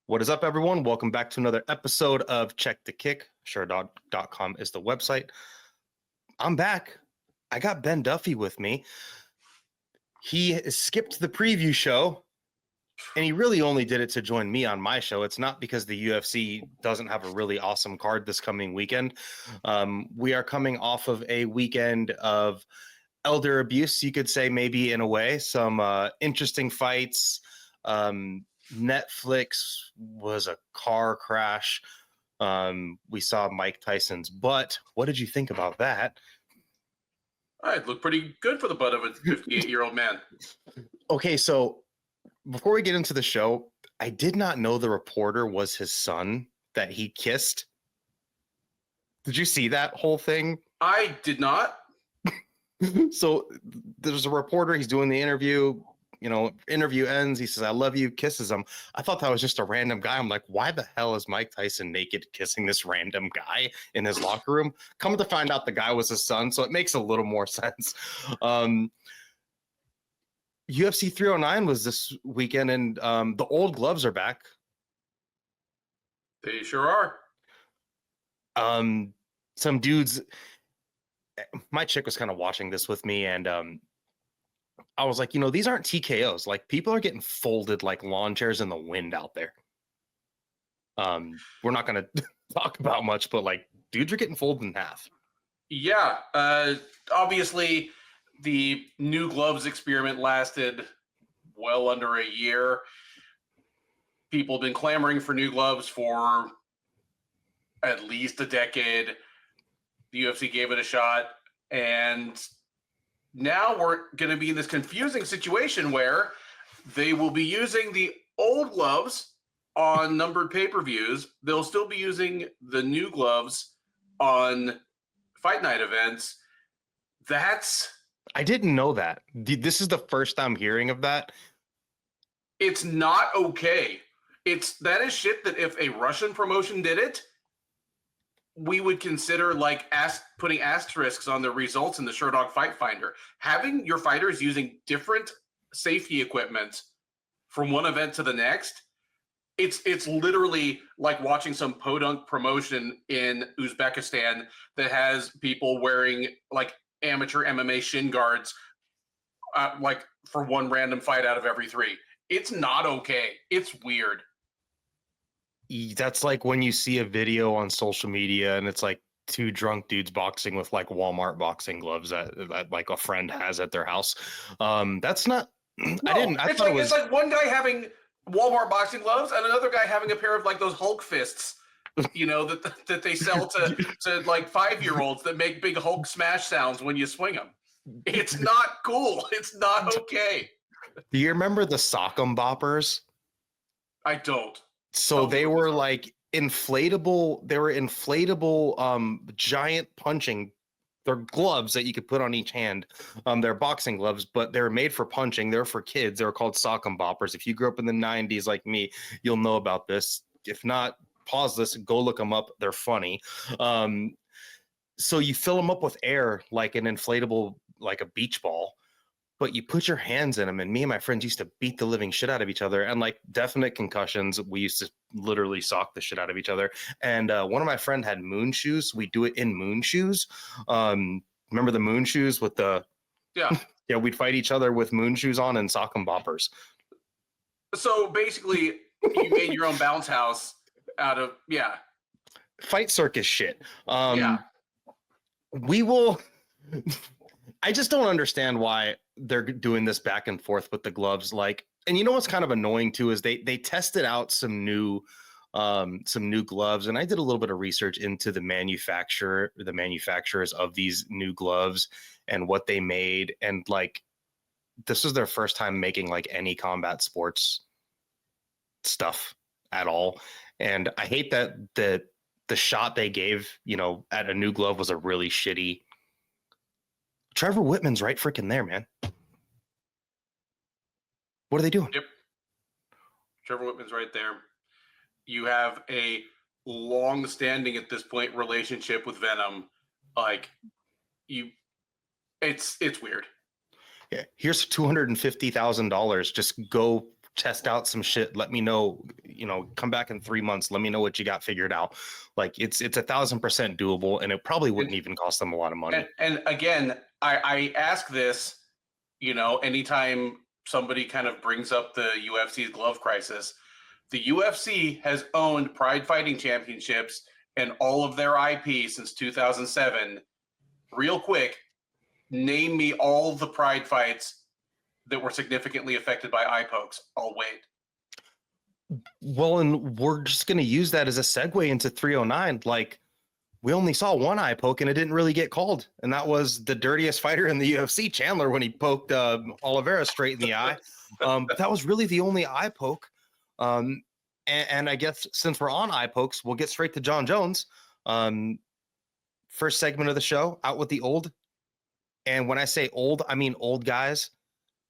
What is up, everyone? Welcome back to another episode of Check the Kick. Sherdog.com is the website. I'm back. I got Ben Duffy with me. He skipped the preview show, and he really only did it to join me on my show. It's not because the UFC doesn't have a really awesome card this coming weekend. We are coming off of a weekend of elder abuse, you could say, maybe in a way. Some interesting fights. Netflix was a car crash. We saw Mike Tyson's butt. What did you think about that? It looked pretty good for the butt of a 58-year-old man. Okay, so before we get into the show, I did not know the reporter was his son that he kissed. Did you see that whole thing? I did not. So there's a reporter, he's doing the interview. Interview ends. He says, "I love you," kisses him. I thought that was just a random guy. I'm like, why the hell is Mike Tyson naked kissing this random guy in his locker room? Come to find out the guy was his son, so it makes a little more sense. UFC 309 was this weekend, and the old gloves are back. They sure are. Some dudes, my chick was kind of watching this with me, and I was like, these aren't TKOs. Like, people are getting folded like lawn chairs in the wind out there. We're not going to talk about much, but like, dudes are getting folded in half. Yeah. Obviously, the new gloves experiment lasted well under a year. People have been clamoring for new gloves for at least a decade. The UFC gave it a shot, and now we're going to be in this confusing situation where they will be using the old gloves on numbered pay-per-views. They'll still be using the new gloves on Fight Night events. I didn't know that. This is the first time hearing of that. It's not okay. That is shit that if a Russian promotion did it, we would consider putting asterisks on the results in the Sherdog Fight Finder. Having your fighters using different safety equipment from one event to the next, it's literally like watching some podunk promotion in Uzbekistan that has people wearing like amateur MMA shin guards for one random fight out of every three. It's not okay. It's weird. That's like when you see a video on social media and it's like two drunk dudes boxing with like Walmart boxing gloves that like a friend has at their house. That's not. No, it's like one guy having Walmart boxing gloves and another guy having a pair of like those Hulk fists, that they sell to like 5-year-olds that make big Hulk smash sounds when you swing them. It's not cool. It's not okay. Do you remember the sock'em boppers? I don't. So they were like inflatable. They were inflatable, giant punching. They're gloves that you could put on each hand. They're boxing gloves, but they're made for punching. They're for kids. They're called sock'em boppers. If you grew up in the 90s like me, you'll know about this. If not, pause this and go look them up. They're funny. So you fill them up with air like an inflatable, like a beach ball. But you put your hands in them, and me and my friends used to beat the living shit out of each other, and like definite concussions. We used to literally sock the shit out of each other. And one of my friend had moon shoes. So we do it in moon shoes. Remember the moon shoes with the? Yeah. Yeah, we'd fight each other with moon shoes on and sock 'em boppers. So basically, you made your own bounce house out of fight circus shit. Yeah. We will. I just don't understand why they're doing this back and forth with the gloves. And you know what's kind of annoying too is they tested out some new gloves, and I did a little bit of research into the manufacturers of these new gloves and what they made, and like this was their first time making like any combat sports stuff at all. And I hate that the shot they gave, at a new glove was a really shitty. Trevor Whitman's right freaking there, man. What are they doing? Yep. Trevor Whitman's right there. You have a long-standing at this point relationship with Venom. It's weird. Yeah. Here's $250,000. Just go test out some shit. Let me know, come back in 3 months. Let me know what you got figured out. Like it's 1,000% doable, and it probably wouldn't even cost them a lot of money. And again, I ask this, anytime somebody kind of brings up the UFC's glove crisis. The UFC has owned Pride Fighting Championships and all of their IP since 2007. Real quick, name me all the Pride fights that were significantly affected by eye pokes. I'll wait. Well, and we're just going to use that as a segue into 309. Like, we only saw one eye poke and it didn't really get called. And that was the dirtiest fighter in the UFC, Chandler, when he poked Oliveira straight in the eye. That was really the only eye poke. And I guess since we're on eye pokes, we'll get straight to Jon Jones. First segment of the show, out with the old. And when I say old, I mean old guys,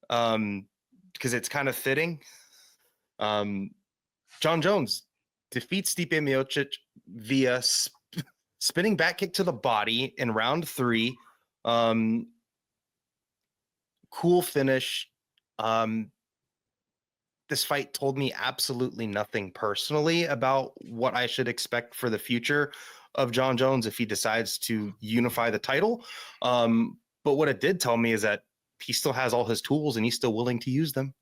because it's kind of fitting. Jon Jones defeats Stipe Miocic via spinning back kick to the body in round 3. Cool finish. This fight told me absolutely nothing personally about what I should expect for the future of Jon Jones if he decides to unify the title. But what it did tell me is that he still has all his tools and he's still willing to use them.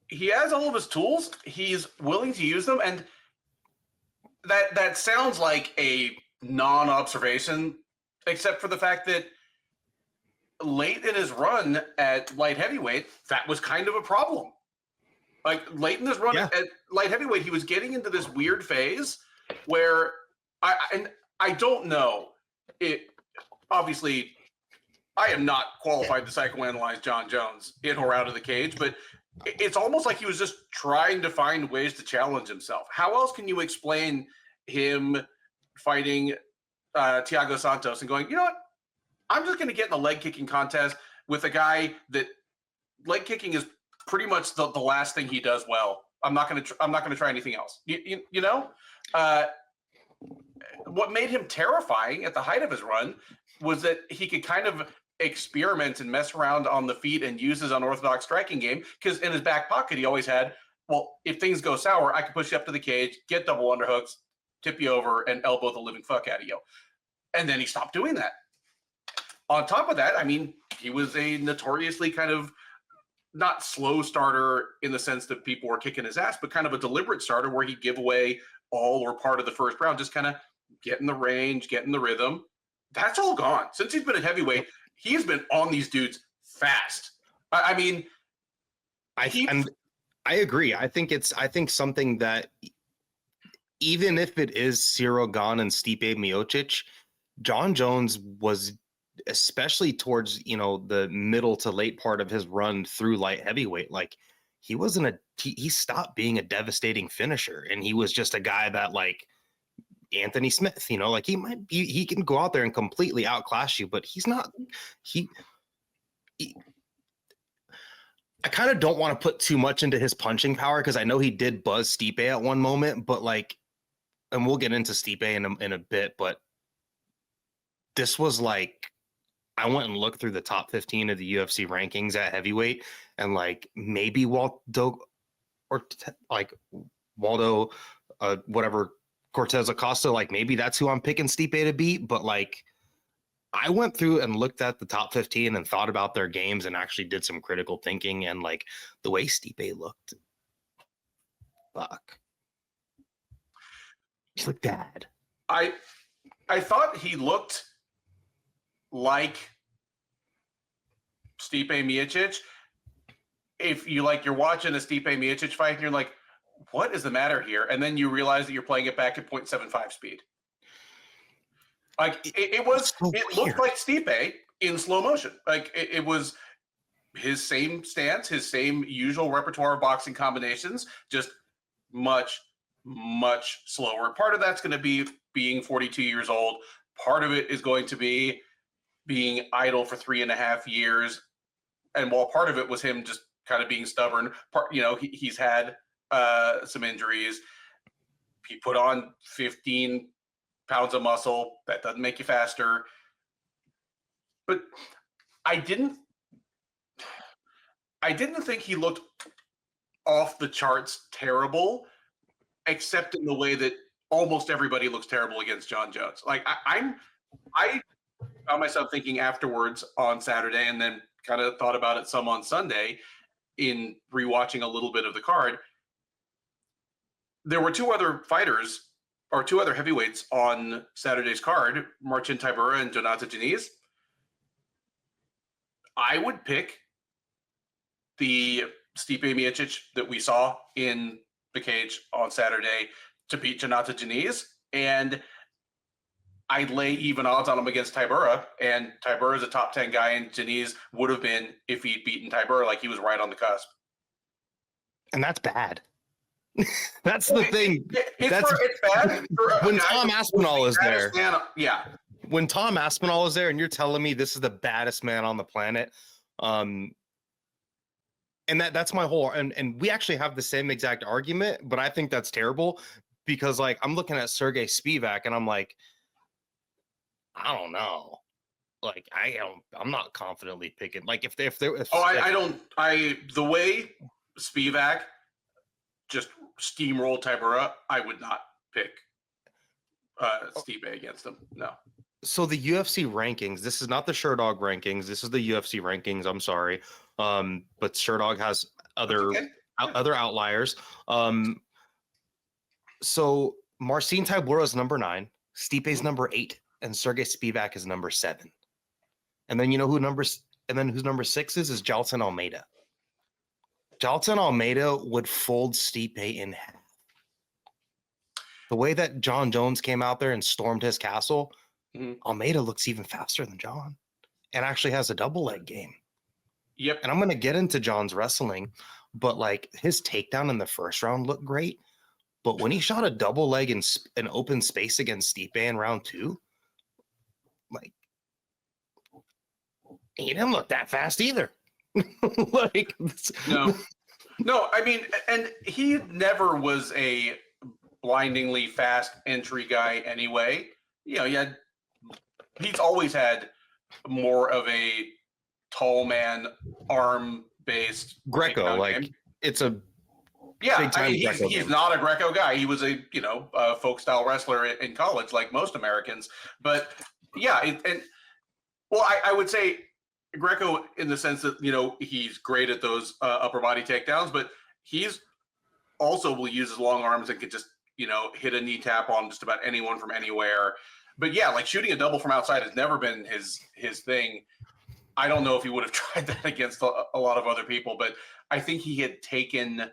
He has all of his tools. He's willing to use them. And that sounds like a non-observation, except for the fact that late in his run at light heavyweight, that was kind of a problem. Like late in his run at light heavyweight, he was getting into this weird phase where I don't know. Obviously, I am not qualified to psychoanalyze Jon Jones in or out of the cage, but it's almost like he was just trying to find ways to challenge himself. How else can you explain him fighting Thiago Santos and going, you know what? I'm just going to get in a leg kicking contest with a guy that leg kicking is pretty much the last thing he does well. I'm not going to try anything else. What made him terrifying at the height of his run was that he could kind of experiment and mess around on the feet and use his unorthodox striking game, because in his back pocket he always had, well, if things go sour, I can push you up to the cage, get double underhooks, tip you over, and elbow the living fuck out of you. And then he stopped doing that. On top of that, I mean, he was a notoriously kind of not slow starter in the sense that people were kicking his ass, but kind of a deliberate starter where he'd give away all or part of the first round, just kind of get in the range, get in the rhythm. That's all gone. Since he's been at heavyweight, he's been on these dudes fast. I mean, and I agree. I think something that even if it is Ciro Gane and Stipe Miocic, Jon Jones was, especially towards the middle to late part of his run through light heavyweight, like he stopped being a devastating finisher, and he was just a guy that, like Anthony Smith, like he can go out there and completely outclass you, but he's not. I kind of don't want to put too much into his punching power, because I know he did buzz Stipe at one moment, but and we'll get into Stipe in a bit, but this was like, I went and looked through the top 15 of the UFC rankings at heavyweight, and maybe Waldo, whatever, Cortez Acosta, maybe that's who I'm picking Stipe to beat. But I went through and looked at the top 15 and thought about their games and actually did some critical thinking, and the way Stipe looked, fuck, he looked bad. I thought he looked like Stipe Miocic. If you're watching a Stipe Miocic fight and you're like, what is the matter here? And then you realize that you're playing it back at 0.75 speed. It looked like Stipe in slow motion. It was his same stance, his same usual repertoire of boxing combinations, just much, much slower. Part of that's going to be being 42 years old. Part of it is going to be being idle for 3.5 years. And while part of it was him just kind of being stubborn, he's had some injuries. He put on 15 pounds of muscle. That doesn't make you faster. But I didn't think he looked off the charts terrible, except in the way that almost everybody looks terrible against Jon Jones. Like I found myself thinking afterwards on Saturday, and then kind of thought about it some on Sunday in rewatching a little bit of the card. There were two other heavyweights on Saturday's card, Marcin Tybura and Jonata Diniz. I would pick the Stipe Miocic that we saw in the cage on Saturday to beat Jonata Diniz, and I'd lay even odds on him against Tybura, and Tybura is a top 10 guy, and Diniz would have been if he'd beaten Tybura. Like, he was right on the cusp. And that's bad. That's the thing. It's bad when Tom Aspinall is there. Yeah. When Tom Aspinall is there and you're telling me this is the baddest man on the planet, and that's my whole, and we actually have the same exact argument, but I think that's terrible because, like, I'm looking at Sergey Spivak and I'm like, I don't know. Like, I'm not confidently picking. Like, if the way Spivak just steamrolled Tybura, I would not pick Stipe against him. No. So the UFC rankings, this is not the Sherdog rankings. This is the UFC rankings. I'm sorry. But Sherdog has other outliers. So Marcin Tybura is number 9, Stipe's number 8, and Sergey Spivak is number 7. And then who's number 6 is Jailton Almeida. Jailton Almeida would fold Stipe in half. The way that Jon Jones came out there and stormed his castle, Almeida looks even faster than Jon and actually has a double leg game. Yep. And I'm going to get into Jon's wrestling, but like his takedown in the first round looked great. But when he shot a double leg in an open space against Stipe in round 2, like, he didn't look that fast either. Like, no, I mean, and he never was a blindingly fast entry guy anyway. He's always had more of a tall man, arm based Greco. Like game. It's a big time. He's not a Greco guy. He was a folk style wrestler in college, like most Americans. But yeah, I would say Greco in the sense that he's great at those upper body takedowns, but he's also will use his long arms and could just hit a knee tap on just about anyone from anywhere. But yeah, like shooting a double from outside has never been his thing. I don't know if he would have tried that against a lot of other people, but I think he had taken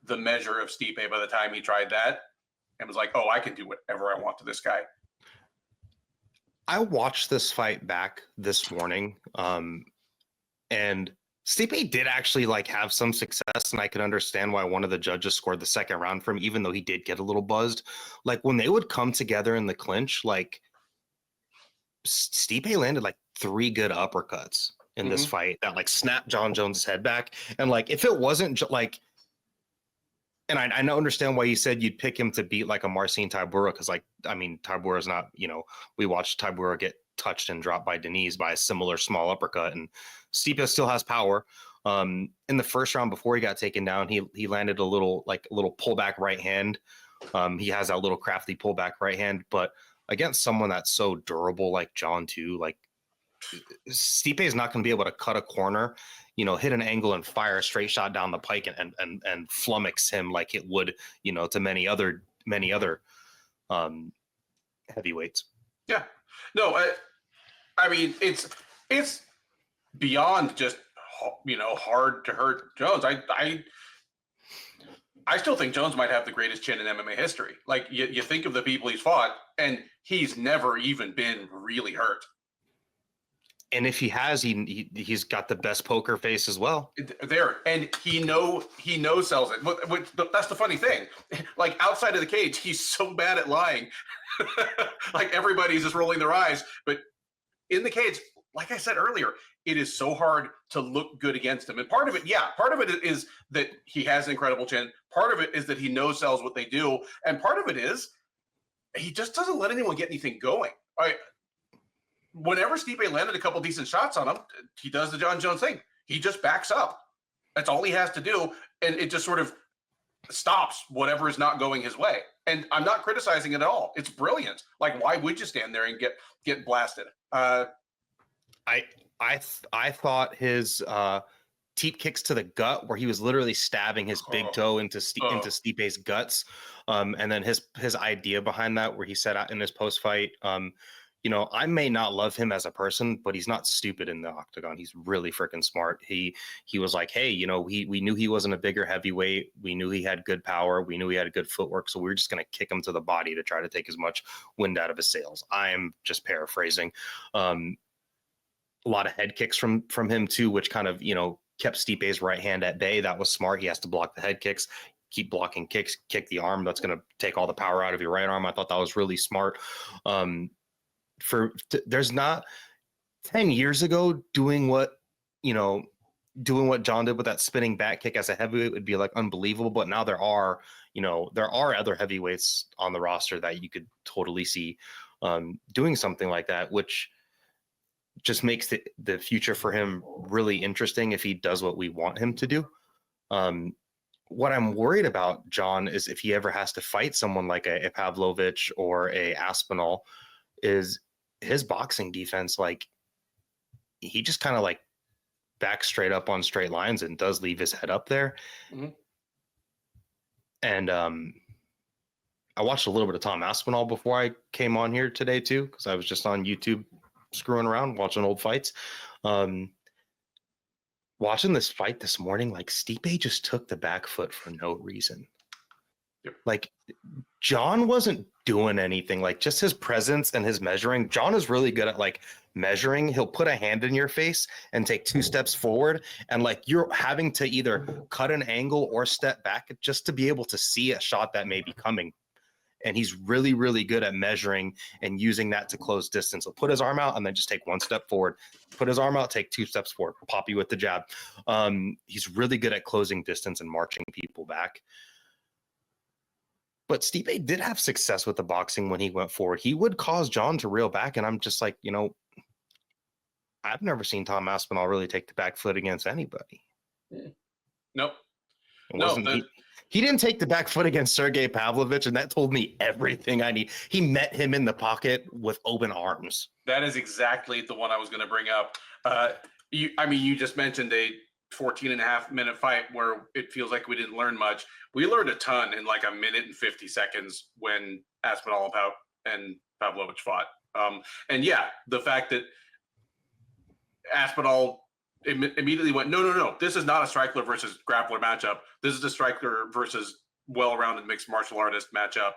the measure of Stipe by the time he tried that and was like, oh, I can do whatever I want to this guy. I watched this fight back this morning, and Stipe did actually like have some success, and I can understand why one of the judges scored the second round for him, even though he did get a little buzzed. Like when they would come together in the clinch, like Stipe landed like 3 good uppercuts in this fight that like snapped Jon Jones' head back. And like if it wasn't like, and I understand why you said you'd pick him to beat like a Marcin Tybura, because like, I mean, Tybura is not, we watched Tybura get touched and dropped by Diniz by a similar small uppercut, and Stipe still has power. In the first round before he got taken down, he landed a little pullback right hand. He has that little crafty pullback right hand, but against someone that's so durable like Jon too, like Stipe is not going to be able to cut a corner, hit an angle and fire a straight shot down the pike and flummox him like it would, to many other heavyweights. Yeah. No, I mean, it's beyond just, hard to hurt Jones. I still think Jones might have the greatest chin in MMA history. Like you think of the people he's fought, and he's never even been really hurt. And if he has, he's got the best poker face as well. And he no sells it. That's the funny thing. Like outside of the cage, he's so bad at lying. Like everybody's just rolling their eyes. But in the cage, like I said earlier, it is so hard to look good against him. And part of it is that he has an incredible chin. Part of it is that he no sells what they do. And part of it is he just doesn't let anyone get anything going. Whenever Stipe landed a couple decent shots on him, he does the Jon Jones thing. He just backs up. That's all he has to do. And it just sort of stops whatever is not going his way. And I'm not criticizing it at all. It's brilliant. Like, why would you stand there and get blasted? I thought his teep kicks to the gut, where he was literally stabbing his big toe into Stipe's guts, and then his idea behind that, where he said in his post fight, I may not love him as a person, but he's not stupid in the octagon. He's really freaking smart. He was like, hey, we knew he wasn't a bigger heavyweight. We knew he had good power. We knew he had good footwork. So we were just going to kick him to the body to try to take as much wind out of his sails. I am just paraphrasing. A lot of head kicks from him too, which kind of, kept Stipe's right hand at bay. That was smart. He has to block the head kicks, keep blocking kicks, kick the arm. That's going to take all the power out of your right arm. I thought that was really smart. There's not 10 years ago doing what Jon did with that spinning back kick as a heavyweight would be like unbelievable. But now there are other heavyweights on the roster that you could totally see doing something like that, which just makes the future for him really interesting if he does what we want him to do. What I'm worried about, Jon, is if he ever has to fight someone like a Pavlovich or a Aspinall, is his boxing defense. Like, he just kind of like backs straight up on straight lines and does leave his head up there. Mm-hmm. And I watched a little bit of Tom Aspinall before I came on here today too, because I was just on YouTube screwing around, watching old fights. Watching this fight this morning, like, Stipe just took the back foot for no reason. Yep. Like, Jon wasn't doing anything. Like, just his presence and his measuring. Jon is really good at like measuring. He'll put a hand in your face and take 2 steps forward, and like you're having to either cut an angle or step back just to be able to see a shot that may be coming. And he's really, really good at measuring and using that to close distance. He'll put his arm out and then just take 1 step forward, put his arm out, take 2 steps forward, pop you with the jab. He's really good at closing distance and marching people back. But Stipe did have success with the boxing when he went forward. He would cause Jon to reel back. And I'm just like, I've never seen Tom Aspinall really take the back foot against anybody. Nope. He didn't take the back foot against Sergey Pavlovich, and that told me everything I need. He met him in the pocket with open arms. That is exactly the one I was going to bring up. You just mentioned a 14.5-minute fight where it feels like we didn't learn much. We learned a ton in like 1 minute and 50 seconds when Aspinall and Pavlovich fought. And yeah, the fact that Aspinall immediately went, no, this is not a striker versus grappler matchup. This is a striker versus well-rounded mixed martial artist matchup.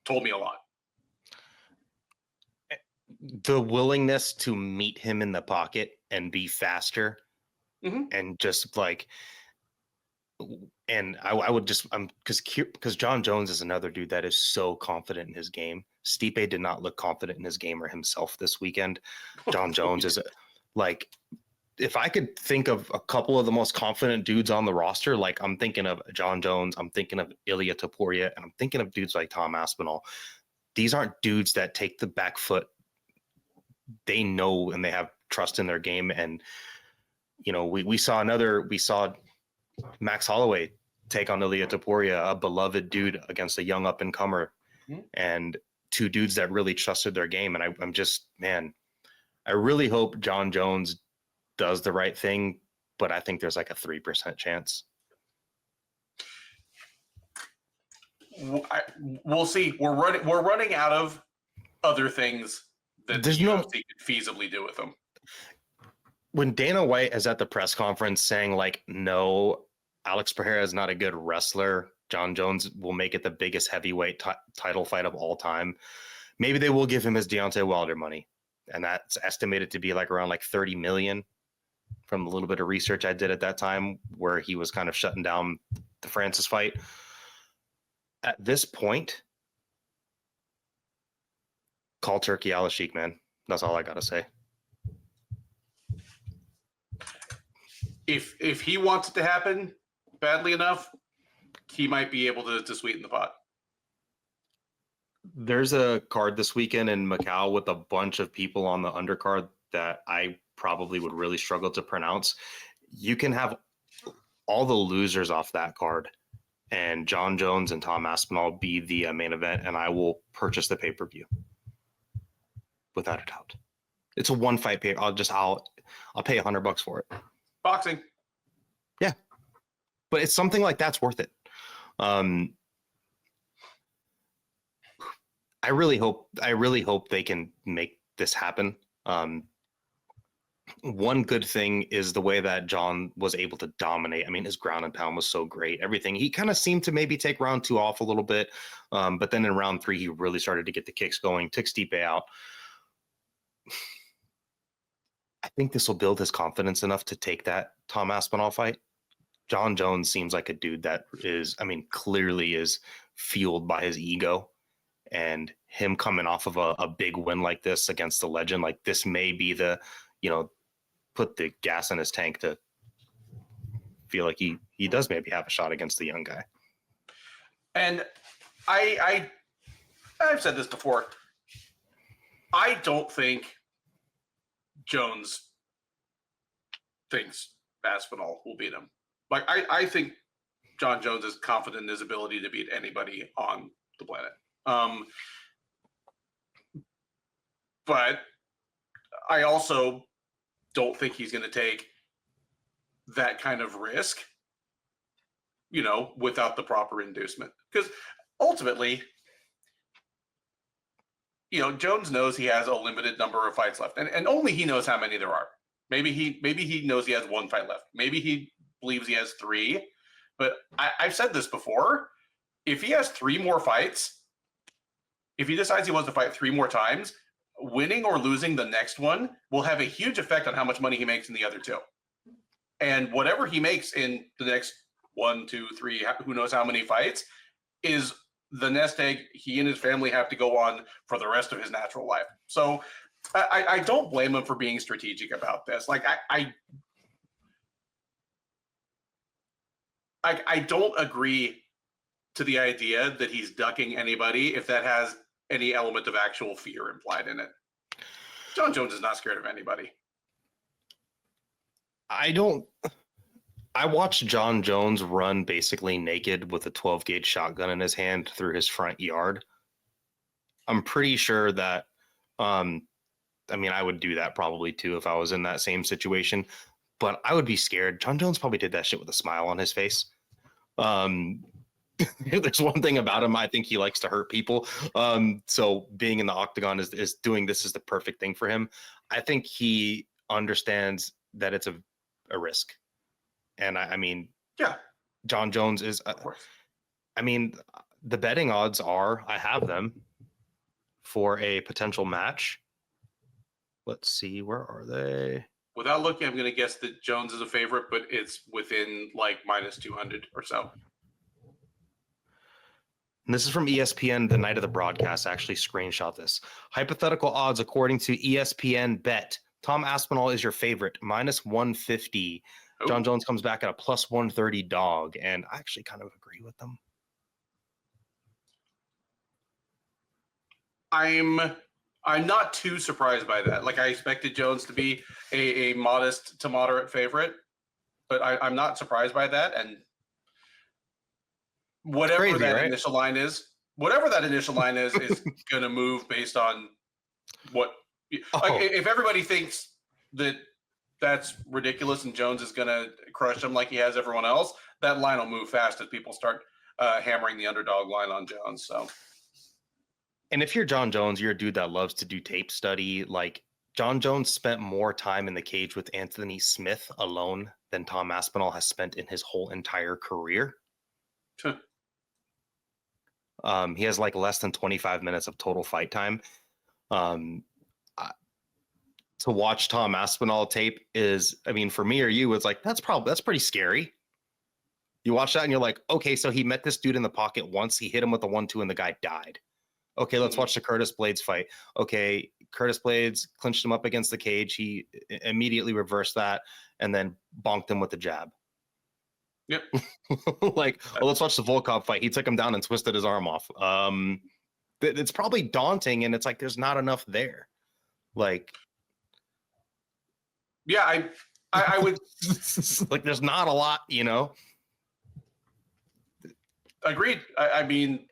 Told me a lot. The willingness to meet him in the pocket and be faster, and just like, and I would just, because Jon Jones is another dude that is so confident in his game. Stipe did not look confident in his game or himself this weekend. Jon Jones is like, if I could think of a couple of the most confident dudes on the roster, like I'm thinking of Jon Jones, I'm thinking of Ilia Topuria, and I'm thinking of dudes like Tom Aspinall. These aren't dudes that take the back foot. They know and they have trust in their game. And, we saw Max Holloway take on Ilia Topuria, a beloved dude against a young up and comer, and 2 dudes that really trusted their game. And I'm just, man, I really hope Jon Jones does the right thing, but I think there's like a 3% chance. We'll see. We're running out of other things that the UFC could feasibly do with them. When Dana White is at the press conference saying like, no, Alex Pereira is not a good wrestler, Jon Jones will make it the biggest heavyweight title fight of all time. Maybe they will give him his Deontay Wilder money, and that's estimated to be like around like 30 million. From a little bit of research I did at that time, where he was kind of shutting down the Francis fight. At this point, call Turkey Al-Sheikh, man. That's all I got to say. If he wants it to happen badly enough, he might be able to sweeten the pot. There's a card this weekend in Macau with a bunch of people on the undercard that I probably would really struggle to pronounce. You can have all the losers off that card and Jon Jones and Tom Aspinall be the main event, and I will purchase the pay-per-view without a doubt. It's a one fight pay. I'll pay $100 for it. Boxing. Yeah, but it's something like that's worth it. I really hope they can make this happen. One good thing is the way that Jon was able to dominate. I mean, his ground and pound was so great. Everything. He kind of seemed to maybe take round 2 off a little bit. But then in round 3, he really started to get the kicks going, took Stipe out. I think this will build his confidence enough to take that Tom Aspinall fight. Jon Jones seems like a dude that is, I mean, clearly is fueled by his ego, and him coming off of a big win like this against the legend, like this may be the, put the gas in his tank to feel like he does maybe have a shot against the young guy. And I've said this before. I don't think Jones thinks Aspinall will beat him. Like I think Jon Jones is confident in his ability to beat anybody on the planet. But I also don't think he's going to take that kind of risk, without the proper inducement. Because ultimately, Jones knows he has a limited number of fights left, and only he knows how many there are. Maybe he knows he has 1 fight left. Maybe he believes he has 3. But I've said this before. If he has 3 more fights, if he decides he wants to fight 3 more times, winning or losing the next one will have a huge effect on how much money he makes in the other 2. And whatever he makes in the next 1, 2, 3, who knows how many fights, is the nest egg he and his family have to go on for the rest of his natural life. So I don't blame him for being strategic about this. Like I don't agree to the idea that he's ducking anybody if that has any element of actual fear implied in it. Jon Jones is not scared of anybody. I watched Jon Jones run basically naked with a 12-gauge shotgun in his hand through his front yard. I'm pretty sure that, I would do that probably too if I was in that same situation, but I would be scared. Jon Jones probably did that shit with a smile on his face. There's one thing about him. I think he likes to hurt people. So being in the octagon is doing this is the perfect thing for him. I think he understands that it's a risk. And yeah, Jon Jones is, of course. The betting odds are, I have them for a potential match. Let's see, where are they? Without looking, I'm going to guess that Jones is a favorite, but it's within like minus 200 or so. And this is from ESPN, the night of the broadcast. I actually screenshot this. Hypothetical odds according to ESPN Bet. Tom Aspinall is your favorite, minus 150. Oh. Jon Jones comes back at a plus 130 dog, and I actually kind of agree with them. I'm not too surprised by that. Like I expected Jones to be a modest to moderate favorite, but I'm not surprised by that. And whatever crazy, that right? initial line is going to move based on what. Like if everybody thinks that that's ridiculous and Jones is going to crush him like he has everyone else, that line will move fast as people start hammering the underdog line on Jones. So. And if you're Jon Jones, you're a dude that loves to do tape study. Like Jon Jones spent more time in the cage with Anthony Smith alone than Tom Aspinall has spent in his whole entire career. Huh. He has like less than 25 minutes of total fight time. To watch Tom Aspinall tape is, for me or you, it's like, that's pretty scary. You watch that and you're like, okay, so he met this dude in the pocket once, he hit him with a 1-2 and the guy died. Okay, let's watch the Curtis Blades fight. Okay, Curtis Blades clinched him up against the cage. He immediately reversed that and then bonked him with the jab. Yep. Let's watch the Volkan fight. He took him down and twisted his arm off. It's probably daunting, and it's like there's not enough there. Like, yeah, I would like there's not a lot, Agreed. I mean,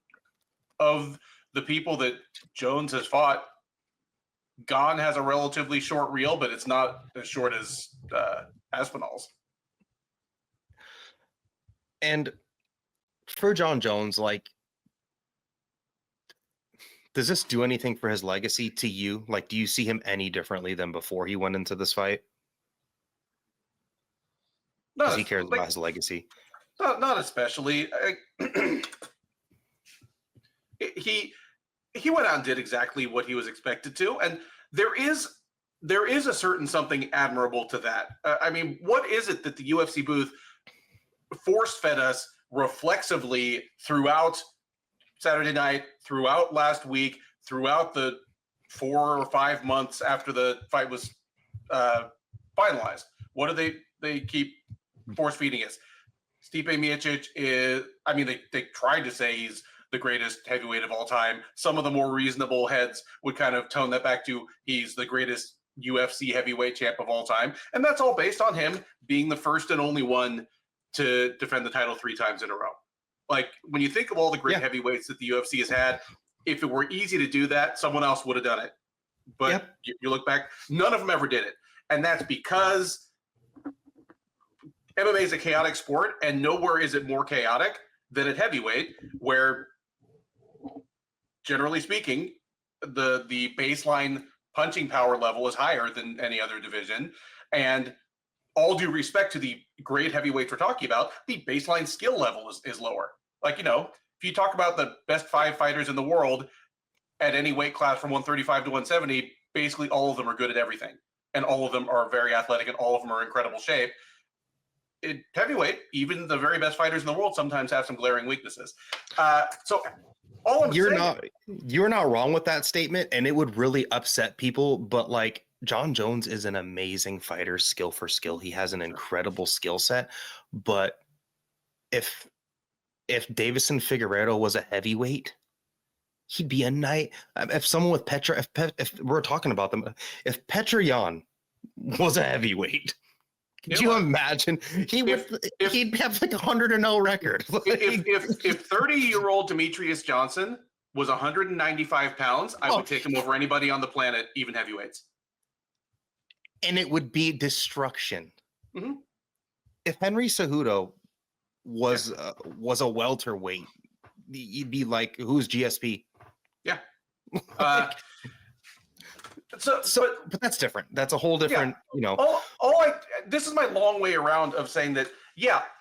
of the people that Jones has fought, Gane has a relatively short reel, but it's not as short as Aspinall's. And for Jon Jones, like, does this do anything for his legacy to you? Like, do you see him any differently than before he went into this fight? Because he cares about his legacy. Not especially. He went out and did exactly what he was expected to, and there is a certain something admirable to that. I mean, what is it that the UFC booth force-fed us reflexively throughout Saturday night, throughout last week, throughout the 4 or 5 months after the fight was finalized? What do they keep force-feeding us? Stipe Miocic is, I mean, they tried to say he's the greatest heavyweight of all time. Some of the more reasonable heads would kind of tone that back to he's the greatest UFC heavyweight champ of all time. And that's all based on him being the first and only one to defend the title 3 times in a row. Like, when you think of all the great heavyweights that the UFC has had, if it were easy to do that, someone else would have done it. But you look back, none of them ever did it. And that's because MMA is a chaotic sport, and nowhere is it more chaotic than at heavyweight, where, generally speaking, the baseline punching power level is higher than any other division. And all due respect to the great heavyweights we're talking about, the baseline skill level is lower. Like, you know, if you talk about the best 5 fighters in the world at any weight class from 135 to 170, basically all of them are good at everything. And all of them are very athletic, and all of them are in incredible shape. In heavyweight, even the very best fighters in the world sometimes have some glaring weaknesses. So all I'm saying, you're not wrong with that statement, and it would really upset people. But like, Jon Jones is an amazing fighter, skill for skill. He has an incredible skill set. But if Deiveson Figueiredo was a heavyweight, he'd be a knight. If someone with Petr, if we're talking about them, if Petr Yan was a heavyweight, could you imagine? He'd have like 100-0 record. If 30-year-old Demetrius Johnson was 195 pounds, I would take him over anybody on the planet, even heavyweights. And it would be destruction. Mm-hmm. If Henry Cejudo was a welterweight, you'd be like, who's GSP? Yeah. But that's different. That's a whole different, you know. This is my long way around of saying that,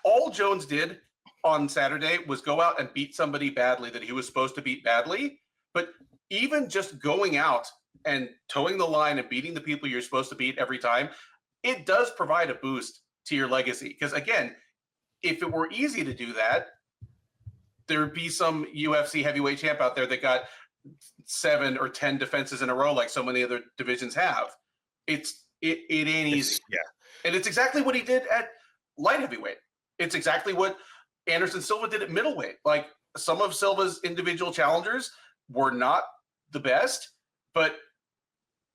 all Jones did on Saturday was go out and beat somebody badly that he was supposed to beat badly. But even just going out and towing the line and beating the people you're supposed to beat every time, it does provide a boost to your legacy. Because again, if it were easy to do that, there would be some UFC heavyweight champ out there that got 7 or 10 defenses in a row like so many other divisions have. It ain't easy. And it's exactly what he did at light heavyweight. It's exactly what Anderson Silva did at middleweight. Like, some of Silva's individual challengers were not the best, but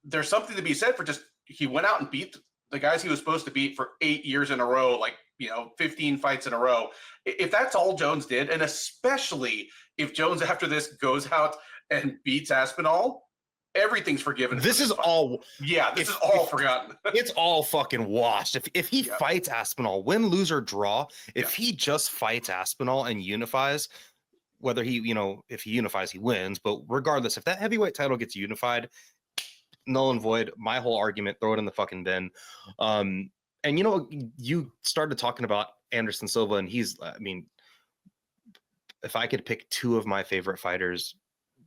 there's something to be said for just, he went out and beat the guys he was supposed to beat for 8 years in a row, like, 15 fights in a row. If that's all Jones did, and especially if Jones after this goes out and beats Aspinall, everything's forgiven. This is all forgotten. It's all fucking washed. If he fights Aspinall, win, lose, or draw, if he just fights Aspinall and unifies, whether he, if he unifies, he wins. But regardless, if that heavyweight title gets unified, null and void. My whole argument, throw it in the fucking bin. And you started talking about Anderson Silva, and he's, I mean, if I could pick 2 of my favorite fighters,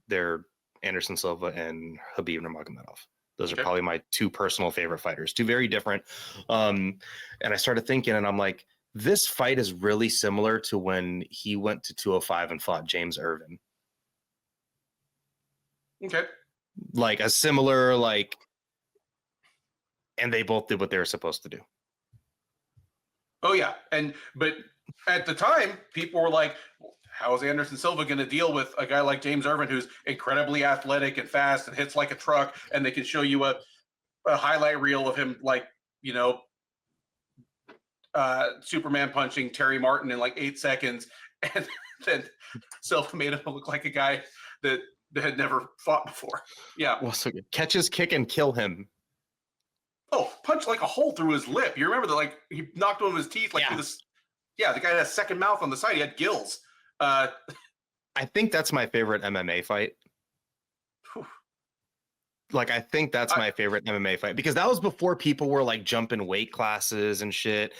they're Anderson Silva and Khabib Nurmagomedov. Those are probably my 2 personal favorite fighters, 2 very different. And I started thinking, and I'm like, this fight is really similar to when he went to 205 and fought James Irvin. Okay. Like a similar, and they both did what they were supposed to do. Oh yeah. But at the time, people were like, how is Anderson Silva going to deal with a guy like James Irvin, who's incredibly athletic and fast and hits like a truck, and they can show you a highlight reel of him, like, Superman punching Terry Martin in like 8 seconds. And then Silva made him look like a guy that had never fought before. Yeah. Well, so catch his kick and kill him. Oh, punch like a hole through his lip. You remember that? Like he knocked one of his teeth. Like through this. Yeah, the guy had a second mouth on the side. He had gills. I think that's my favorite MMA fight. Whew. Like, I think that's my favorite MMA fight, because that was before people were like jumping weight classes and shit.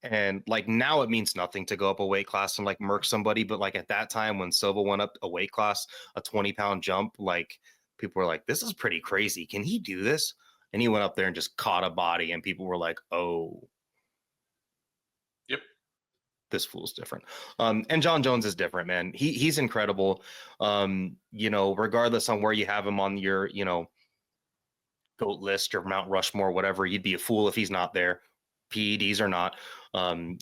And like now it means nothing to go up a weight class and like murk somebody. But like at that time when Silva went up a weight class, a 20-pound jump, like people were like, this is pretty crazy. Can he do this? And he went up there and just caught a body, and people were like, oh. Yep. This fool's different. And Jon Jones is different, man. He's incredible. You know, regardless on where you have him on your, you know, GOAT list or Mount Rushmore, whatever, you'd be a fool if he's not there. PEDs or not.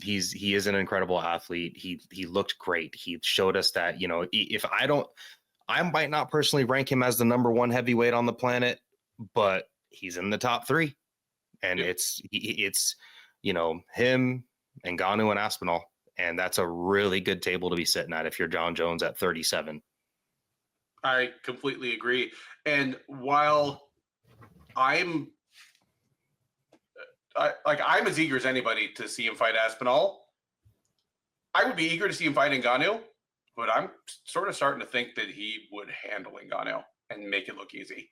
He is an incredible athlete. He looked great. He showed us that, you know, I might not personally rank him as the number one heavyweight on the planet, but he's in the top 3. And it's you know, him, Ngannou, and Aspinall. And that's a really good table to be sitting at if you're Jon Jones at 37. I completely agree. And while I'm as eager as anybody to see him fight Aspinall, I would be eager to see him fight Ngannou, but I'm sort of starting to think that he would handle Ngannou and make it look easy.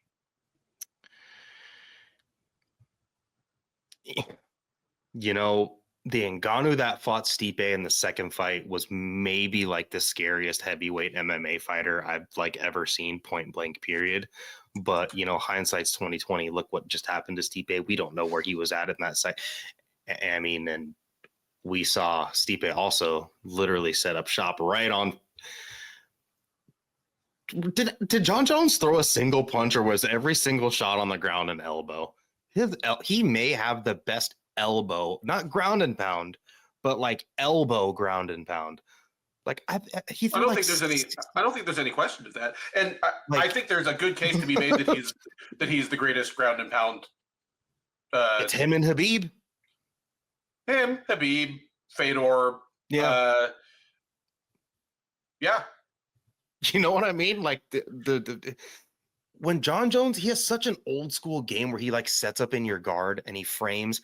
You know, the Ngannou that fought Stipe in the second fight was maybe like the scariest heavyweight MMA fighter I've like ever seen, point blank period. But, you know, hindsight's 2020. Look what just happened to Stipe. We don't know where he was at in that site. I mean, and we saw Stipe also literally set up shop right on. Did Jon Jones throw a single punch, or was every single shot on the ground an elbow? He may have the best elbow, not ground and pound, but like elbow ground and pound. Like I don't think there's any question of that. And I think there's a good case to be made that he's the greatest ground and pound. It's him and Habib. Him, Habib, Fedor. Yeah. Yeah. You know what I mean? Like the when Jon Jones, he has such an old school game where he like sets up in your guard and he frames.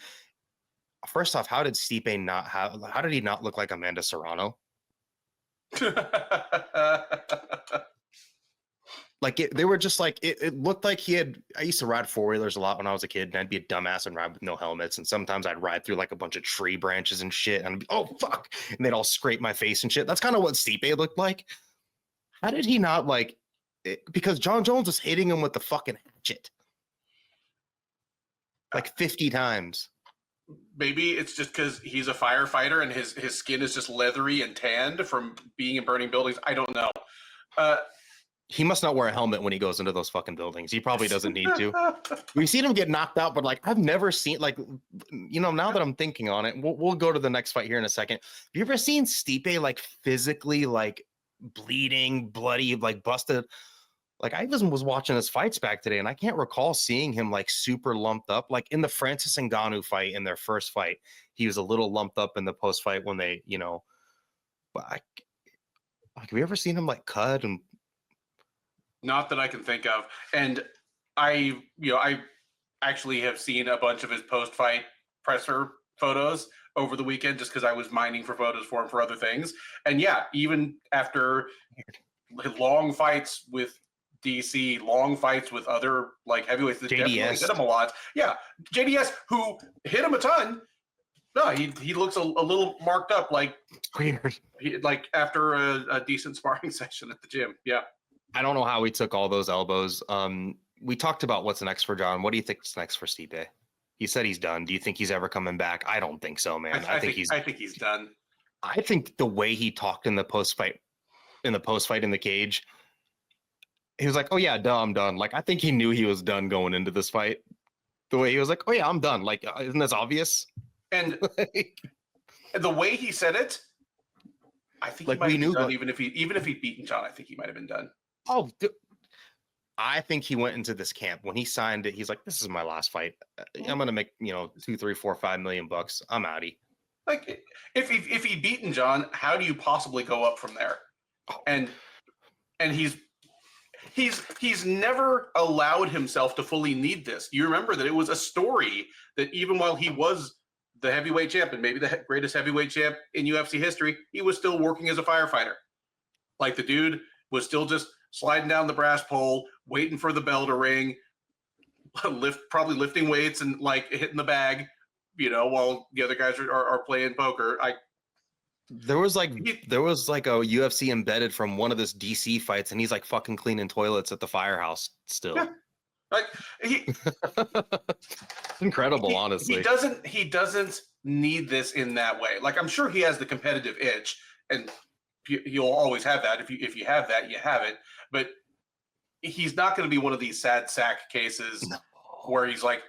First off, how did he not look like Amanda Serrano? Like they were just like it looked like I used to ride 4-wheelers a lot when I was a kid, and I'd be a dumbass and ride with no helmets, and sometimes I'd ride through like a bunch of tree branches and shit, and I'd be, oh fuck, and they'd all scrape my face and shit. That's kind of what Stipe looked like. How did he not like it? Because Jon Jones was hitting him with the fucking hatchet like 50 times. Maybe it's just because he's a firefighter and his skin is just leathery and tanned from being in burning buildings. I don't know. He must not wear a helmet when he goes into those fucking buildings. He probably doesn't need to. We've seen him get knocked out, but like I've never seen, like, you know, now that I'm thinking on it, we'll go to the next fight here in a second. Have you ever seen Stipe like physically like bleeding, bloody, like busted? Like I was watching his fights back today, and I can't recall seeing him like super lumped up. Like in the Francis Ngannou fight, in their first fight, he was a little lumped up in the post fight when they, you know. But have you ever seen him like cut and? Not that I can think of. And I actually have seen a bunch of his post-fight presser photos over the weekend just because I was mining for photos for him for other things. And yeah, even after long fights with DC, long fights with other like heavyweights that definitely hit him a lot. Yeah, JDS, who hit him a ton. No, he looks a little marked up, like weird, like after a decent sparring session at the gym. Yeah. I don't know how he took all those elbows. We talked about what's next for Jon. What do you think's next for Stipe? He said he's done. Do you think he's ever coming back? I don't think so, man. I think he's done. I think the way he talked in the post fight in the cage, he was like, "Oh yeah, I'm done." Like I think he knew he was done going into this fight. The way he was like, "Oh yeah, I'm done." Like, isn't this obvious? And the way he said it, I think like he might have been done. But Even if he'd beaten Jon, I think he might have been done. Oh, I think he went into this camp when he signed it. He's like, "This is my last fight. I'm gonna make $2, $3, $4, $5 million. I'm outie." Like if he beaten Jon, how do you possibly go up from there? and he's never allowed himself to fully need this. You remember that it was a story that even while he was the heavyweight champ and maybe the greatest heavyweight champ in UFC history, he was still working as a firefighter. Like the dude was still just sliding down the brass pole, waiting for the bell to ring, probably lifting weights and like hitting the bag, while the other guys are playing poker. There was like a UFC embedded from one of this DC fights, and he's like fucking cleaning toilets at the firehouse still. Yeah. Like incredible, honestly. He doesn't need this in that way. Like I'm sure he has the competitive itch, and you'll always have that. If you have that, you have it. But he's not going to be one of these sad sack cases where he's like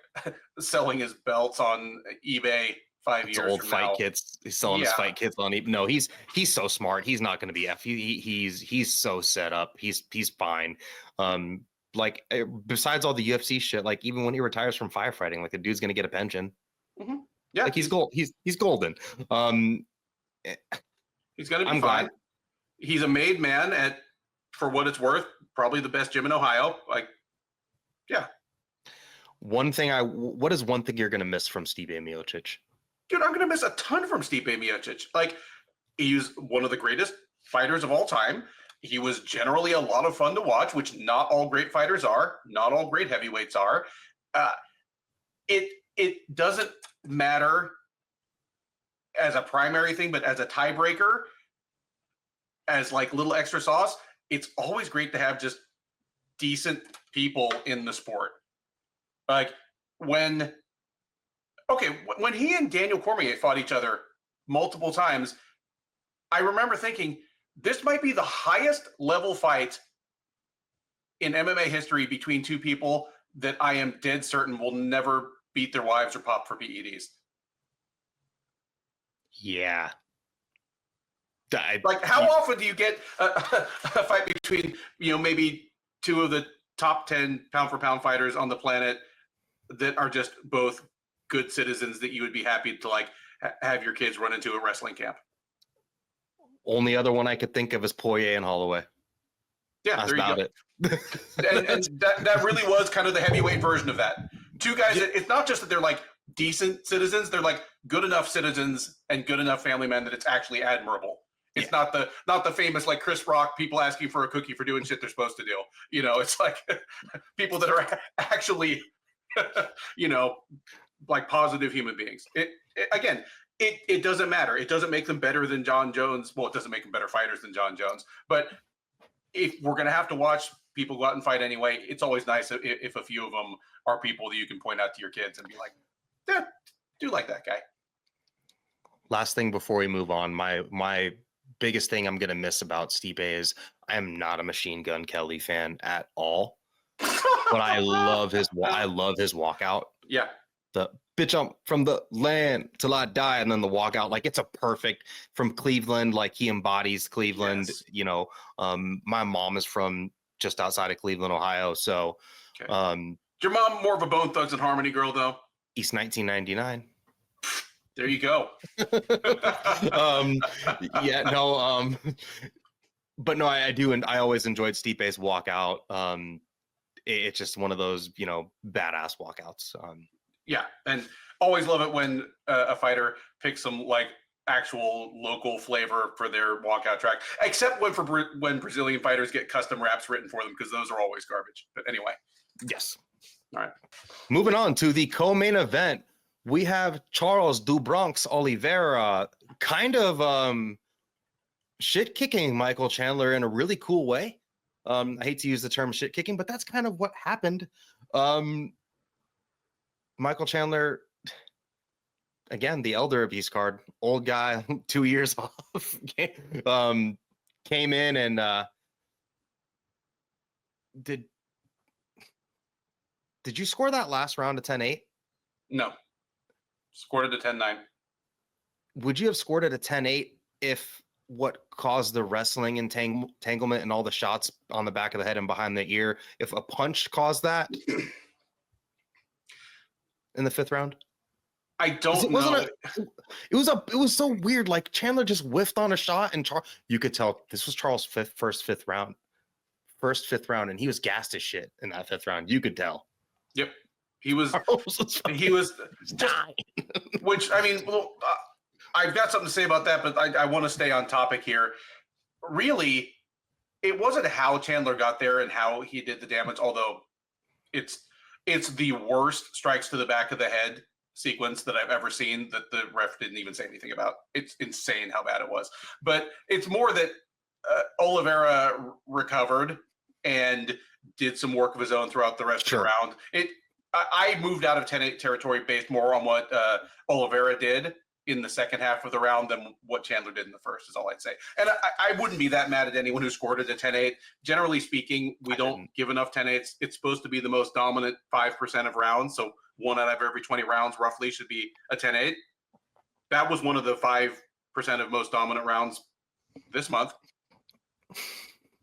selling his belts on eBay 5 years old from fight now. kits. He's selling his fight kits on eBay. No, he's so smart. He's not going to be he's so set up. He's fine. Like besides all the UFC shit, like even when he retires from firefighting, like the dude's going to get a pension. Mm-hmm. Yeah, like he's golden. He's going to be fine. Glad. He's a made man for what it's worth, probably the best gym in Ohio. Like, yeah. What is one thing you're going to miss from Stipe Miocic? Dude, I'm going to miss a ton from Stipe Miocic. Like, he's one of the greatest fighters of all time. He was generally a lot of fun to watch, which not all great fighters are. Not all great heavyweights are. It doesn't matter as a primary thing, but as a tiebreaker, as like little extra sauce, it's always great to have just decent people in the sport. Like when he and Daniel Cormier fought each other multiple times, I remember thinking, this might be the highest level fight in MMA history between two people that I am dead certain will never beat their wives or pop for PEDs. Yeah. Like, how often do you get a fight between, maybe two of the top 10 pound for pound fighters on the planet that are just both good citizens that you would be happy to like have your kids run into a wrestling camp? Only other one I could think of is Poirier and Holloway. Yeah, that's about it. and that really was kind of the heavyweight version of that. Two guys that it's not just that they're like decent citizens, they're like good enough citizens and good enough family men that it's actually admirable. It's not the famous like Chris Rock people asking for a cookie for doing shit they're supposed to do. It's like people that are actually like positive human beings. It doesn't matter. It doesn't make them better than Jon Jones. Well, it doesn't make them better fighters than Jon Jones. But if we're going to have to watch people go out and fight anyway, it's always nice if a few of them are people that you can point out to your kids and be like, yeah, do like that guy. Last thing before we move on, my biggest thing I'm going to miss about Stipe is I am not a Machine Gun Kelly fan at all. But I love his walkout. Yeah. The bitch, I'm from the land till I die, and then the walkout, like it's a perfect from Cleveland. Like he embodies Cleveland. Yes. My mom is from just outside of Cleveland, Ohio. So, is your mom more of a Bone Thugs and Harmony girl, though? East 1999. There you go. But no, I do, and I always enjoyed Stipe's walkout. It's just one of those, badass walkouts. Yeah, and always love it when a fighter picks some like actual local flavor for their walkout track. Except when Brazilian fighters get custom raps written for them, because those are always garbage. But anyway, yes. All right. Moving on to the co-main event, we have Charles "Du Bronx" Oliveira, kind of shit kicking Michael Chandler in a really cool way. I hate to use the term shit kicking, but that's kind of what happened. Michael Chandler, again, the elder abuse card, old guy, 2 years off, came in and did you score that last round of 10-8? No. Scored it a 10-9. Would you have scored it a 10-8 if what caused the wrestling entanglement and all the shots on the back of the head and behind the ear, if a punch caused that in the fifth round? I don't It know. it was so weird. Like Chandler just whiffed on a shot, and you could tell this was Charles' first fifth round, and he was gassed as shit in that fifth round. You could tell. Yep, he was just dying. Which I mean, well, I've got something to say about that, but I want to stay on topic here. Really, it wasn't how Chandler got there and how he did the damage, although it's the worst strikes to the back of the head sequence that I've ever seen that the ref didn't even say anything about. It's insane how bad it was. But it's more that Oliveira recovered and did some work of his own throughout the rest of the round. I moved out of 10-8 territory based more on what Oliveira did in the second half of the round than what Chandler did in the first, is all I'd say. And I wouldn't be that mad at anyone who scored it at 10-8. Generally speaking, we don't give enough 10-8s. It's supposed to be the most dominant 5% of rounds. So 1 out of every 20 rounds roughly should be a 10-8. That was one of the 5% of most dominant rounds this month.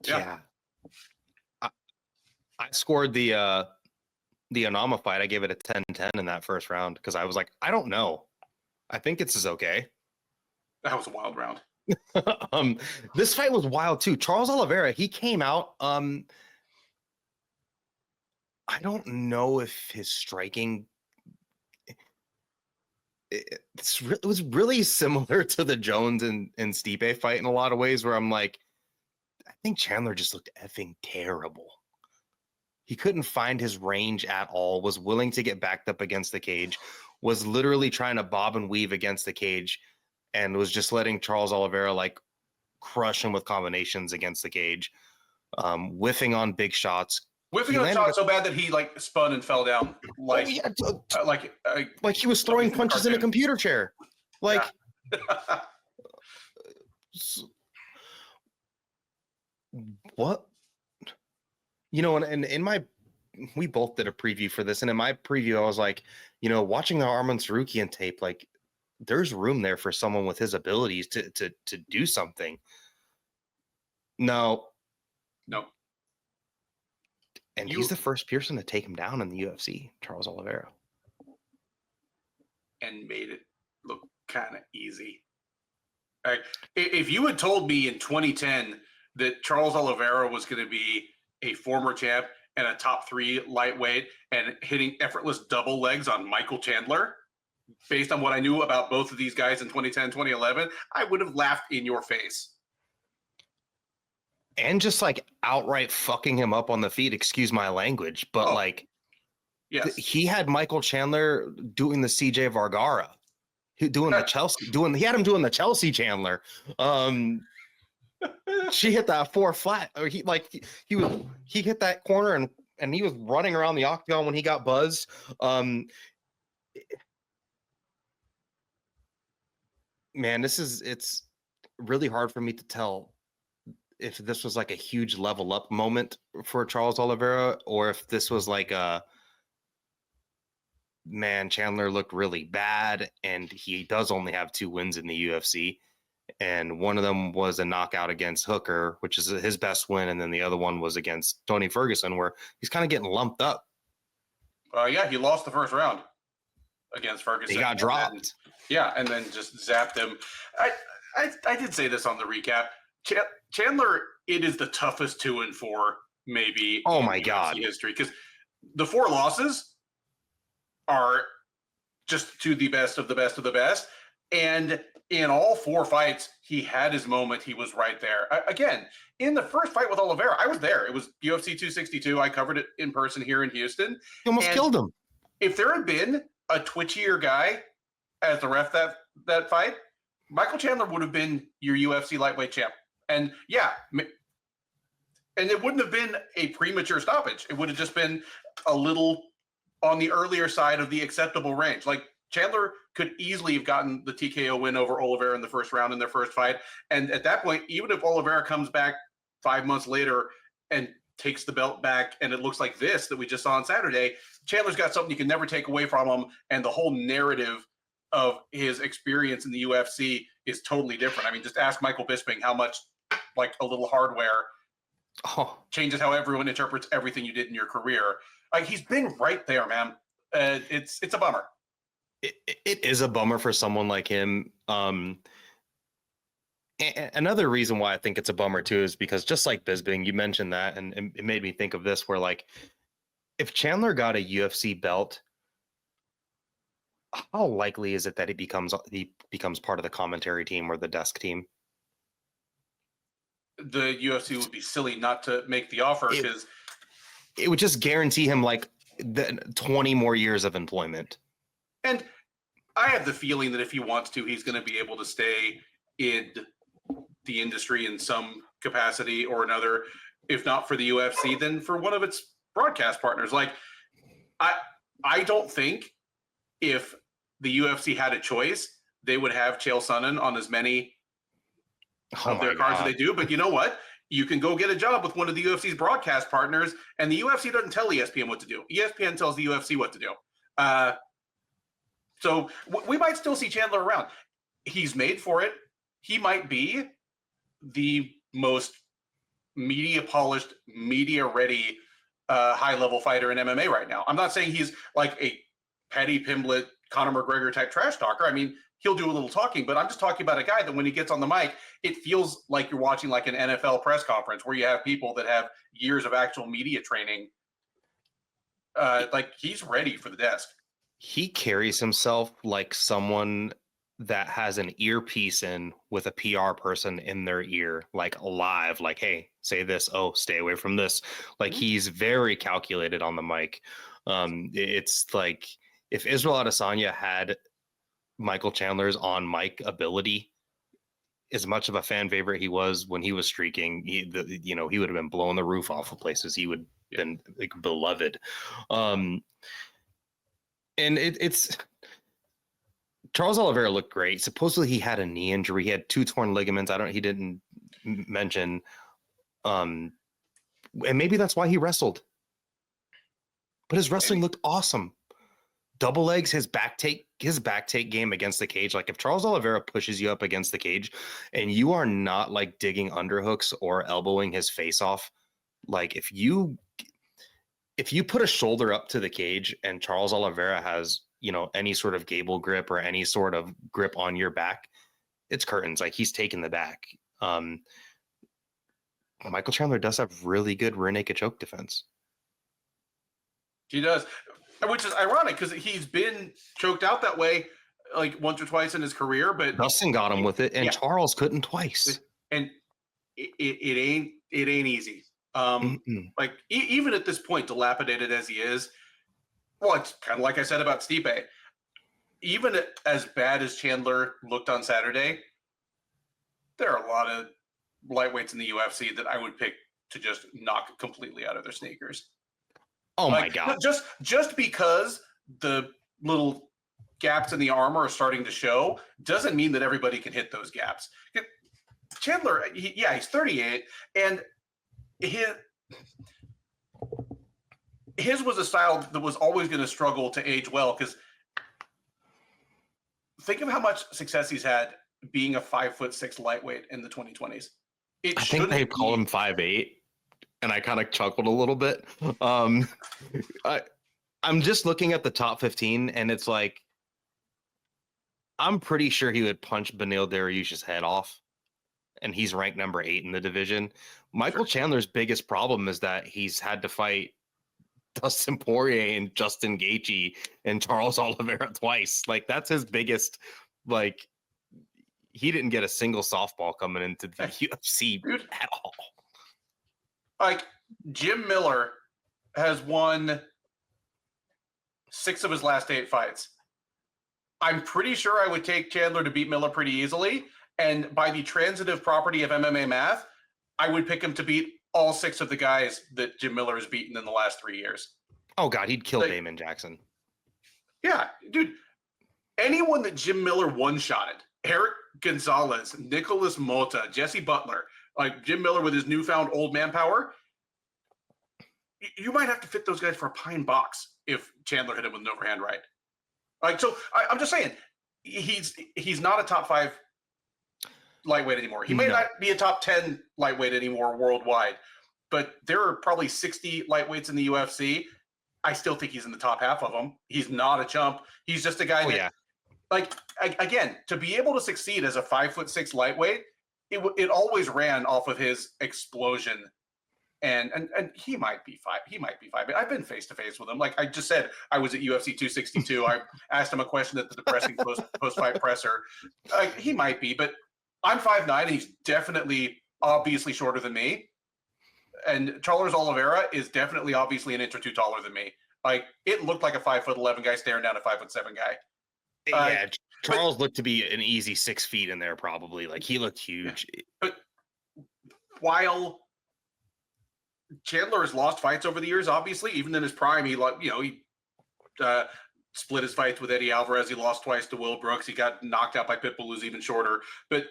Yeah. I scored the Anama fight. I gave it a 10-10 in that first round because I was like, I don't know. I think this is okay. That was a wild round. This fight was wild too. Charles Oliveira, he came out. I don't know if his striking. It was really similar to the Jones and Stipe fight in a lot of ways, where I'm like, I think Chandler just looked effing terrible. He couldn't find his range at all, was willing to get backed up against the cage, was literally trying to bob and weave against the cage, and was just letting Charles Oliveira like crush him with combinations against the cage, whiffing on big shots. Whiffing on shots so bad that he like spun and fell down like like he was throwing punches in a computer chair. Like what? You know, and in my, we both did a preview for this, and in my preview, I was like, you know, watching the Arman Sarukian tape, like, there's room there for someone with his abilities to do something. No. And he's the first person to take him down in the UFC, Charles Oliveira. And made it look kind of easy. Like, if you had told me in 2010 that Charles Oliveira was going to be a former champ and a top 3 lightweight and hitting effortless double legs on Michael Chandler, based on what I knew about both of these guys in 2010, 2011, I would have laughed in your face. And just like outright fucking him up on the feet, excuse my language, but yes, he had Michael Chandler doing the CJ Vergara, he had him doing the Chelsea Chandler. She hit that 4 flat. Or he hit that corner and he was running around the octagon when he got buzzed. Man, it's really hard for me to tell if this was like a huge level up moment for Charles Oliveira, or if this was like Chandler looked really bad and he does only have 2 wins in the UFC. And one of them was a knockout against Hooker, which is his best win. And then the other one was against Tony Ferguson, where he's kind of getting lumped up. He lost the first round against Ferguson. He got dropped. And then just zapped him. I did say this on the recap. Chandler, it is the toughest 2-4 maybe. Oh my God, history, because the 4 losses are just to the best of the best of the best, and in all 4 fights he had his moment. He was right there. Again, in the first fight with Oliveira, I was there. It was UFC 262. I covered it in person here in Houston. He almost killed him. If there had been a twitchier guy as the ref that fight, Michael Chandler would have been your UFC lightweight champ. And and it wouldn't have been a premature stoppage. It would have just been a little on the earlier side of the acceptable range. Like, Chandler could easily have gotten the TKO win over Oliveira in the first round in their first fight. And at that point, even if Oliveira comes back 5 months later and takes the belt back and it looks like this that we just saw on Saturday, Chandler's got something you can never take away from him. And the whole narrative of his experience in the UFC is totally different. I mean, just ask Michael Bisping how much like a little hardware changes how everyone interprets everything you did in your career. Like, he's been right there, man. It's a bummer. It is a bummer for someone like him. Another reason why I think it's a bummer too is because just like Bisping, you mentioned that, and it made me think of this, where like if Chandler got a UFC belt, how likely is it that he becomes part of the commentary team or the desk team? The UFC would be silly not to make the offer because it would just guarantee him like 20 more years of employment. And I have the feeling that if he wants to, he's going to be able to stay in the industry in some capacity or another. If not for the UFC, then for one of its broadcast partners. Like, I don't think if the UFC had a choice, they would have Chael Sonnen on as many of their cards as they do. But you know what? You can go get a job with one of the UFC's broadcast partners, and the UFC doesn't tell ESPN what to do. ESPN tells the UFC what to do. So we might still see Chandler around. He's made for it. He might be the most media-polished, media-ready, high-level fighter in MMA right now. I'm not saying he's like a Paddy Pimblett, Conor McGregor type trash talker. I mean, he'll do a little talking, but I'm just talking about a guy that when he gets on the mic, it feels like you're watching like an NFL press conference where you have people that have years of actual media training. Like he's ready for the desk. He carries himself like someone that has an earpiece in with a PR person in their ear, like live, like, hey, say this. Oh, stay away from this. Like he's very calculated on the mic. It's like if Israel Adesanya had Michael Chandler's on mic ability, as much of a fan favorite he was when he was streaking, he would have been blowing the roof off of places. He would have been like beloved. And it's Charles Oliveira looked great. Supposedly he had a knee injury. He had 2 torn ligaments. He didn't mention. And maybe that's why he wrestled. But his wrestling looked awesome. Double legs, his back take game against the cage. Like if Charles Oliveira pushes you up against the cage and you are not like digging underhooks or elbowing his face off, like if you put a shoulder up to the cage and Charles Oliveira has, any sort of gable grip or any sort of grip on your back, it's curtains. Like he's taking the back. Michael Chandler does have really good rear naked choke defense. He does, which is ironic because he's been choked out that way like once or twice in his career. But Dustin got him with it, and Charles couldn't twice. And it ain't easy. Like even at this point, dilapidated as he is, well, it's kind of like I said about Stipe. Even as bad as Chandler looked on Saturday, there are a lot of lightweights in the UFC that I would pick to just knock completely out of their sneakers. Oh my God. Just because the little gaps in the armor are starting to show doesn't mean that everybody can hit those gaps. Chandler, he's 38, and his was a style that was always going to struggle to age well, because think of how much success he's had being a 5'6" lightweight in the 2020s. I think they call him 5'8", and I kind of chuckled a little bit. I'm just looking at the top 15, and it's like, I'm pretty sure he would punch Beneil Dariush's head off, and he's ranked number 8 in the division. Michael Chandler's biggest problem is that he's had to fight Dustin Poirier and Justin Gaethje and Charles Oliveira twice. Like that's his biggest, like he didn't get a single softball coming into the UFC at all. Like Jim Miller has won 6 of his last 8 fights. I'm pretty sure I would take Chandler to beat Miller pretty easily. And by the transitive property of MMA math, I would pick him to beat all 6 of the guys that Jim Miller has beaten in the last 3 years. Oh God, he'd kill Damon Jackson. Yeah, dude. Anyone that Jim Miller one-shotted, Eric Gonzalez, Nicholas Mota, Jesse Butler, like Jim Miller with his newfound old man power, you might have to fit those guys for a pine box if Chandler hit him with an overhand right. Like, so I'm just saying, he's not a top 5 lightweight anymore. He may not be a top 10 lightweight anymore worldwide, but there are probably 60 lightweights in the UFC. I still think he's in the top half of them. He's not a chump. He's just a guy that, like, again, to be able to succeed as a 5'6" lightweight, it always ran off of his explosion. And he might be five. He might be five. I've been face to face with him. Like I just said, I was at UFC 262. I asked him a question at the depressing post fight presser. He might be, but I'm 5'9", and he's definitely obviously shorter than me. And Charles Oliveira is definitely obviously an inch or two taller than me. Like it looked like a 5'11" guy staring down a 5'7" guy. Yeah, Charles looked to be an easy 6 feet in there, probably. Like he looked huge. But while Chandler has lost fights over the years, obviously, even in his prime, he split his fights with Eddie Alvarez. He lost twice to Will Brooks. He got knocked out by Pitbull, who's even shorter. But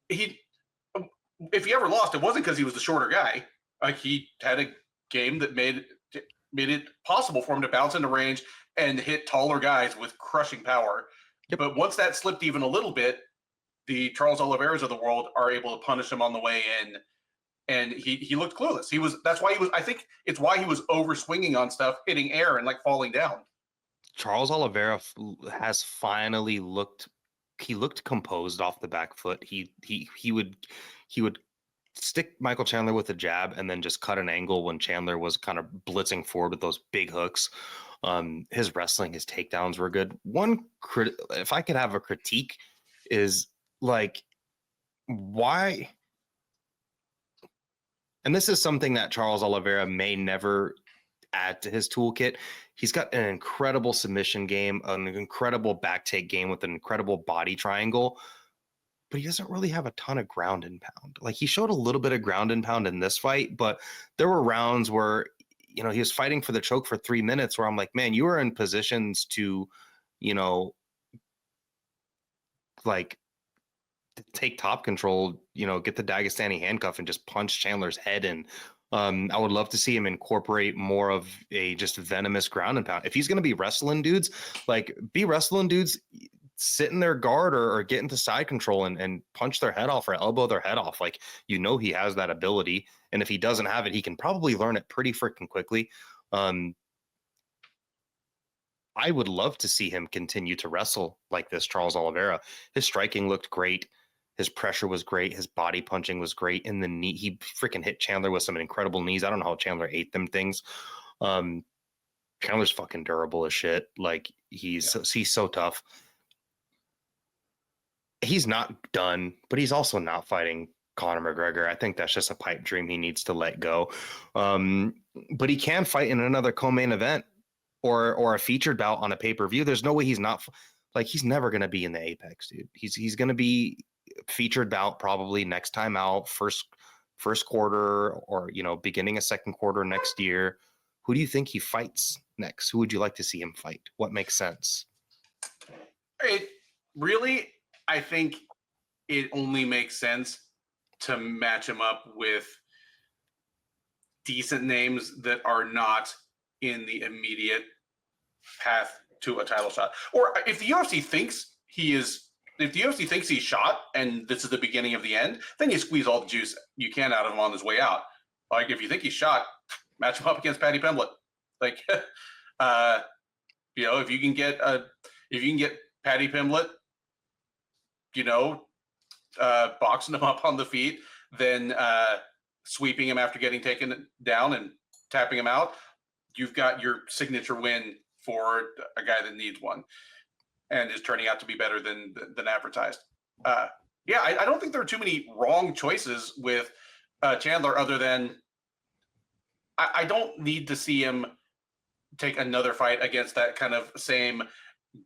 if he ever lost, it wasn't because he was the shorter guy. Like he had a game that made it possible for him to bounce into range and hit taller guys with crushing power. Yep. But once that slipped even a little bit, the Charles Oliveira's of the world are able to punish him on the way in. And he looked clueless. I think it's why he was over swinging on stuff, hitting air and like falling down. Charles Oliveira has finally looked composed off the back foot. He would stick Michael Chandler with a jab and then just cut an angle when Chandler was kind of blitzing forward with those big hooks. His wrestling, his takedowns were good. If I could have a critique, is like why. And this is something that Charles Oliveira may never add to his toolkit. He's got an incredible submission game, an incredible back take game with an incredible body triangle, but he doesn't really have a ton of ground and pound. Like he showed a little bit of ground and pound in this fight, but there were rounds where, he was fighting for the choke for 3 minutes where I'm like, man, you were in positions to, like take top control, get the Dagestani handcuff and just punch Chandler's head in. I would love to see him incorporate more of a just venomous ground and pound. If he's going to be wrestling dudes, sit in their guard or get into side control and punch their head off or elbow their head off. Like, he has that ability. And if he doesn't have it, he can probably learn it pretty freaking quickly. I would love to see him continue to wrestle like this, Charles Oliveira. His striking looked great. His pressure was great. His body punching was great. In the knee, he freaking hit Chandler with some incredible knees. I don't know how Chandler ate them things. Chandler's fucking durable as shit. Like he's so tough. He's not done, but he's also not fighting Conor McGregor. I think that's just a pipe dream he needs to let go. But he can fight in another co-main event or a featured bout on a pay-per-view. There's no way he's not he's never going to be in the Apex, dude. He's going to be featured bout probably next time out, first quarter or beginning of second quarter next year. Who do you think he fights next? Who would you like to see him fight? What makes sense? I think it only makes sense to match him up with decent names that are not in the immediate path to a title shot. Or if the UFC thinks he's shot and this is the beginning of the end, then you squeeze all the juice you can out of him on his way out. Like if you think he's shot, match him up against Paddy Pimblett. Like, if you can get Paddy Pimblett, boxing him up on the feet, then sweeping him after getting taken down and tapping him out, you've got your signature win for a guy that needs one and is turning out to be better than advertised. I don't think there are too many wrong choices with Chandler other than I don't need to see him take another fight against that kind of same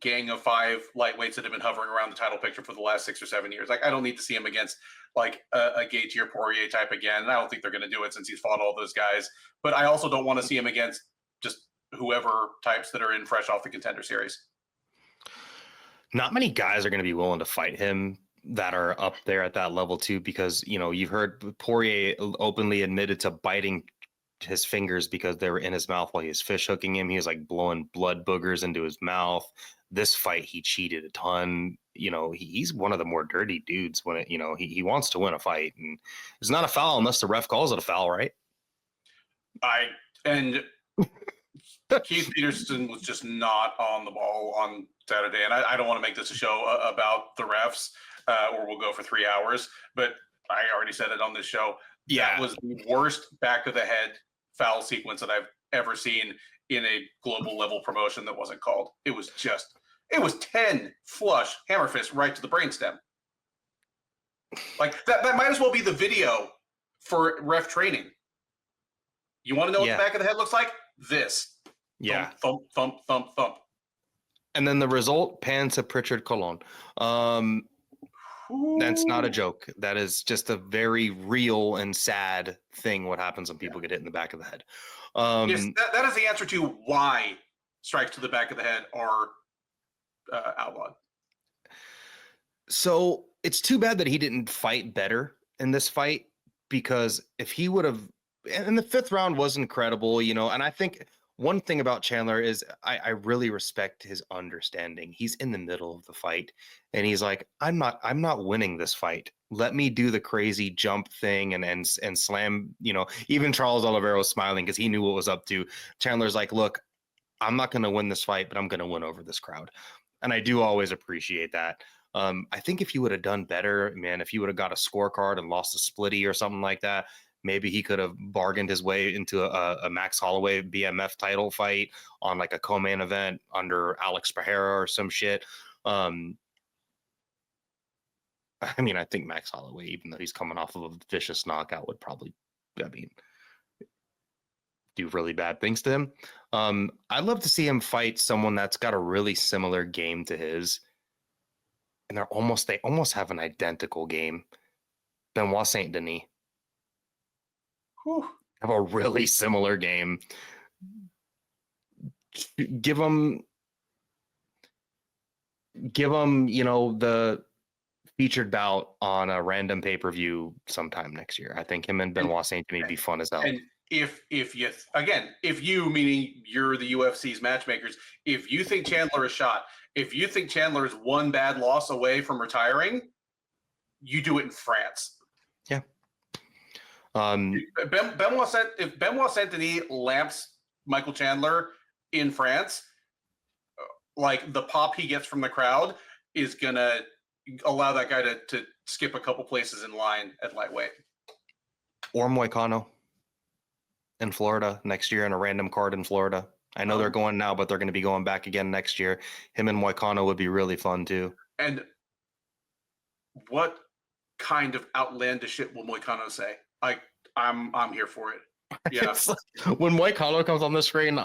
gang of 5 lightweights that have been hovering around the title picture for the last 6 or 7 years. Like, I don't need to see him against like a Gaethje or Poirier type again. And I don't think they're going to do it since he's fought all those guys. But I also don't want to see him against just whoever types that are in fresh off the Contender Series. Not many guys are going to be willing to fight him that are up there at that level too, because you've heard Poirier openly admitted to biting his fingers because they were in his mouth while he was fish hooking him. He was like blowing blood boogers into his mouth. This fight, he cheated a ton. He's one of the more dirty dudes when he wants to win a fight, and it's not a foul unless the ref calls it a foul, right? And Keith Peterson was just not on the ball on Saturday, and I don't want to make this a show about the refs, or we'll go for 3 hours. But I already said it on this show. Yeah. That was the worst back of the head foul sequence that I've ever seen in a global level promotion that wasn't called. It was 10 flush hammer fists right to the brainstem. Like that might as well be the video for ref training. You want to know what the back of the head looks like? This. Yeah. Thump, thump, thump, thump. And then the result, pan to Pritchard Colon. That's not a joke. That is just a very real and sad thing, what happens when people get hit in the back of the head. Yes, that is the answer to why strikes to the back of the head are outlawed. So it's too bad that he didn't fight better in this fight, because if he would have, and the 5th round was incredible, and I think one thing about Chandler is I really respect his understanding. He's in the middle of the fight and he's like, I'm not winning this fight. Let me do the crazy jump thing and slam, even Charles Oliveira was smiling because he knew what was up to. Chandler's like, look, I'm not going to win this fight, but I'm going to win over this crowd. And I do always appreciate that. I think if he would have done better, man, if he would have got a scorecard and lost a splitty or something like that, maybe he could have bargained his way into a Max Holloway BMF title fight on like a co-main event under Alex Pereira or some shit. I mean, I think Max Holloway, even though he's coming off of a vicious knockout, would probably, do really bad things to him. I'd love to see him fight someone that's got a really similar game to his. And they almost have an identical game. Benoit Saint Denis. Have a really similar game. Give him, the featured bout on a random pay-per-view sometime next year. I think him and Benoit Saint Denis would be fun as hell. And if you, meaning you're the UFC's matchmakers, if you think Chandler is shot, if you think Chandler is one bad loss away from retiring, you do it in France. Yeah. If Benoit Saint Denis lamps Michael Chandler in France, like the pop he gets from the crowd is gonna allow that guy to skip a couple places in line at lightweight. Or Moicano in Florida next year in a random card in Florida. I know they're going now, but they're going to be going back again next year. Him and Moicano would be really fun too. And what kind of outlandish shit will Moicano say? I'm here for it. Yeah. Like, when Moicano comes on the screen,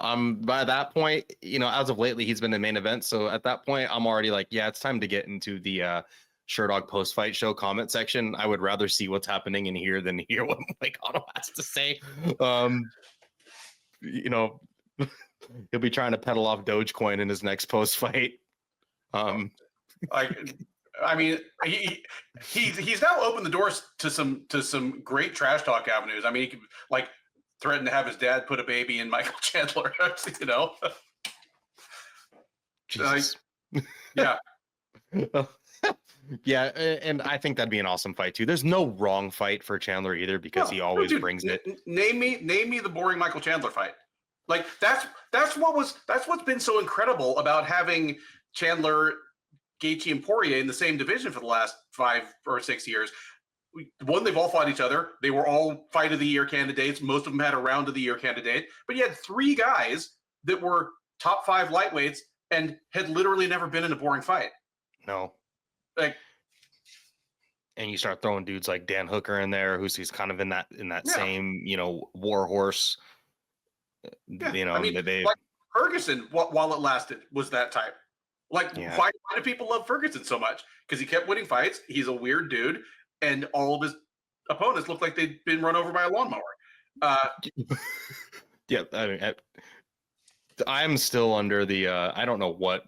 by that point, as of lately, he's been the main event. So at that point, I'm already like, yeah, it's time to get into the Sherdog post-fight show comment section. I would rather see what's happening in here than hear what Moicano has to say. He'll be trying to peddle off Dogecoin in his next post-fight. I mean, he's now opened the doors to some great trash talk avenues. I mean, he could threaten to have his dad put a baby in Michael Chandler. Jesus. Yeah. Yeah, and I think that'd be an awesome fight too. There's no wrong fight for Chandler either because he always brings it. Name me the boring Michael Chandler fight. Like that's what's been so incredible about having Chandler, Gaethje, and Poirier in the same division for the last 5 or 6 years. One, they've all fought each other. They were all fight of the year candidates. Most of them had a round of the year candidate. But you had 3 guys that were top 5 lightweights and had literally never been in a boring fight. No. And you start throwing dudes like Dan Hooker in there, he's kind of in that same, war horse. Yeah. I mean, like Ferguson, while it lasted, was that type. Why do people love Ferguson so much? Because he kept winning fights. He's a weird dude, and all of his opponents looked like they'd been run over by a lawnmower. Yeah, I mean, I'm still under the. I don't know what.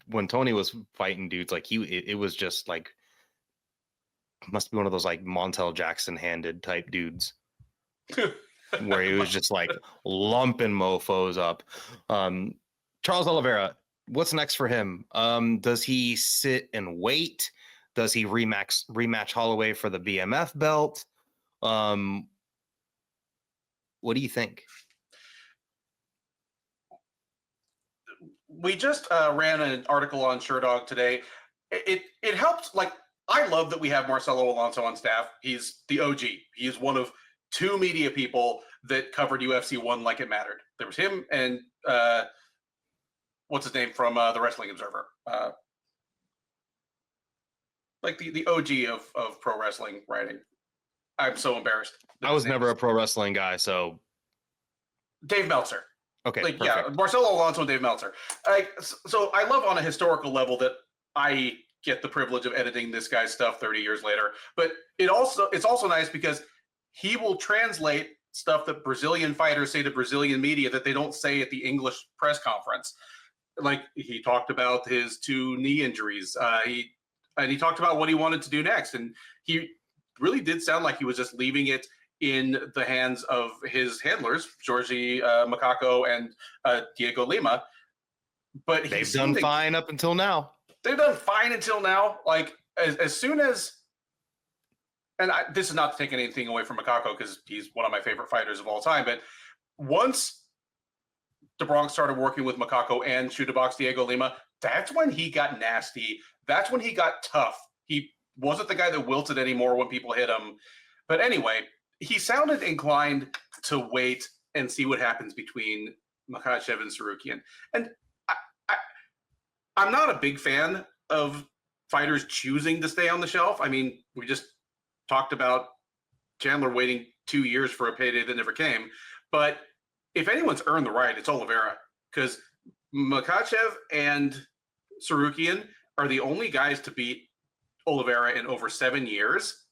When Tony was fighting dudes, it was just must be one of those Montel Jackson handed type dudes. Where he was just lumping mofos up. Charles Oliveira, what's next for him? Does he sit and wait? Does he rematch Holloway for the BMF belt? What do you think? we just ran an article on Sherdog today. It helps. Like, I love that we have Marcelo Alonso on staff. He's the OG. He is one of 2 media people that covered UFC 1 like it mattered. There was him and what's his name from the Wrestling Observer. Like the OG of pro wrestling writing. I'm so embarrassed. I was never a pro wrestling guy, so Dave Meltzer. Okay, like perfect. Yeah, Marcelo Alonso and Dave Meltzer. So I love on a historical level that I get the privilege of editing this guy's stuff 30 years later. But it's also nice because he will translate stuff that Brazilian fighters say to Brazilian media that they don't say at the English press conference. Like, he talked about his 2 knee injuries. He talked about what he wanted to do next, and he really did sound like he was just leaving it in the hands of his handlers, Georgie Macaco and Diego Lima. But they've done fine up until now. They've done fine until now. Like, as soon as, and this is not to take anything away from Macaco because he's one of my favorite fighters of all time, but once the Bronx started working with Macaco and Shoot Box Diego Lima, that's when he got nasty. That's when he got tough. He wasn't the guy that wilted anymore when people hit him. But anyway, he sounded inclined to wait and see what happens between Makhachev and Sarukian. And I'm not a big fan of fighters choosing to stay on the shelf. I mean, we just talked about Chandler waiting 2 years for a payday that never came. But if anyone's earned the right, it's Oliveira. Because Makhachev and Sarukian are the only guys to beat Oliveira in over 7 years.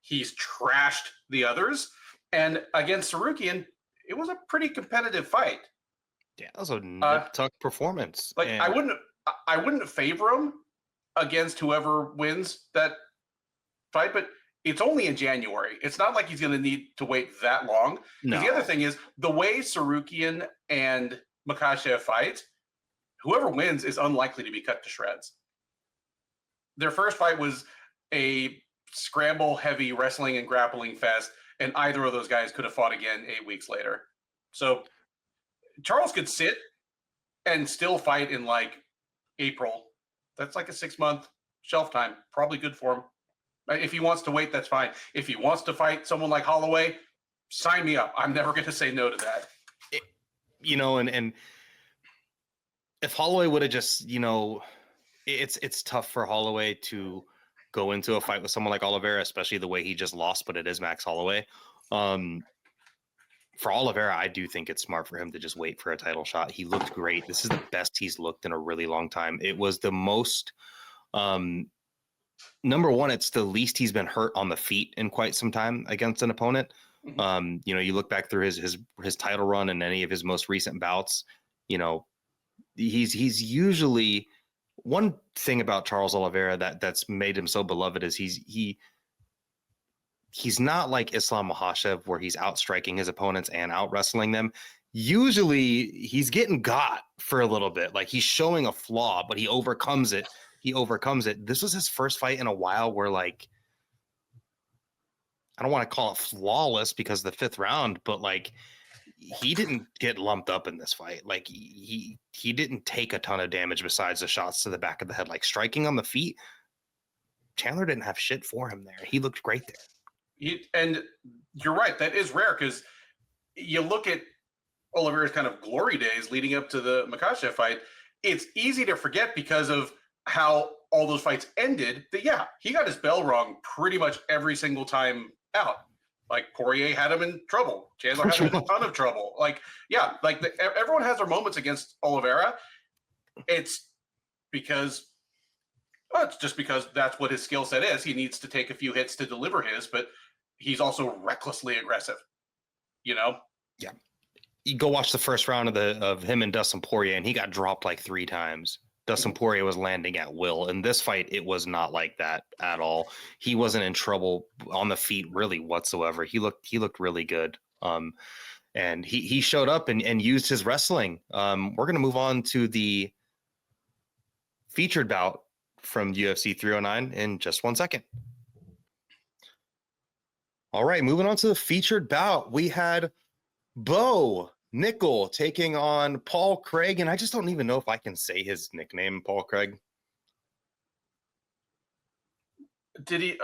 He's trashed the others. And against Sarukian, it was a pretty competitive fight. Yeah, that was a nip-tuck performance. Like, I wouldn't favor him against whoever wins that fight, but it's only in January. It's not like he's going to need to wait that long. No. The other thing is, the way Sarukian and Makhachev fight, whoever wins is unlikely to be cut to shreds. Their first fight was a scramble-heavy wrestling and grappling fest, and either of those guys could have fought again 8 weeks later. So Charles could sit and still fight in, like, April. That's like a 6-month shelf time. Probably good for him. If he wants to wait, that's fine. If he wants to fight someone like Holloway, sign me up. I'm never going to say no to that. And if Holloway would have just, it's tough for Holloway to go into a fight with someone like Oliveira, especially the way he just lost, but it is Max Holloway. For Oliveira, I do think it's smart for him to just wait for a title shot. He looked great. This is the best he's looked in a really long time. It was the most, number one, it's the least he's been hurt on the feet in quite some time against an opponent. Mm-hmm. You look back through his title run and any of his most recent bouts, he's usually, one thing about Charles Oliveira that's made him so beloved is he's not like Islam Makhachev where he's outstriking his opponents and out wrestling them. Usually he's getting got for a little bit. Like, he's showing a flaw, but he overcomes it. This was his first fight in a while where, like, I don't want to call it flawless because the 5th round, but, like, he didn't get lumped up in this fight. Like, he didn't take a ton of damage besides the shots to the back of the head. Like, striking on the feet, Chandler didn't have shit for him there. He looked great there. And you're right. That is rare because you look at Oliveira's kind of glory days leading up to the Makhachev fight. It's easy to forget because of how all those fights ended that, yeah, he got his bell rung pretty much every single time out. Like, Poirier had him in trouble. Chandler had him in a ton of trouble. Like, yeah, like everyone has their moments against Oliveira. It's just because that's what his skill set is. He needs to take a few hits to deliver his, but he's also recklessly aggressive. Yeah. You go watch the first round of him and Dustin Poirier, and he got dropped like 3 times. Dustin Poirier was landing at will. In this fight, it was not like that at all. He wasn't in trouble on the feet really whatsoever. He looked really good. And he showed up and used his wrestling. We're going to move on to the featured bout from UFC 309 in just 1 second. All right, moving on to the featured bout. We had Bo Nickal taking on Paul Craig, and I just don't even know if I can say his nickname, Paul Craig. Did he?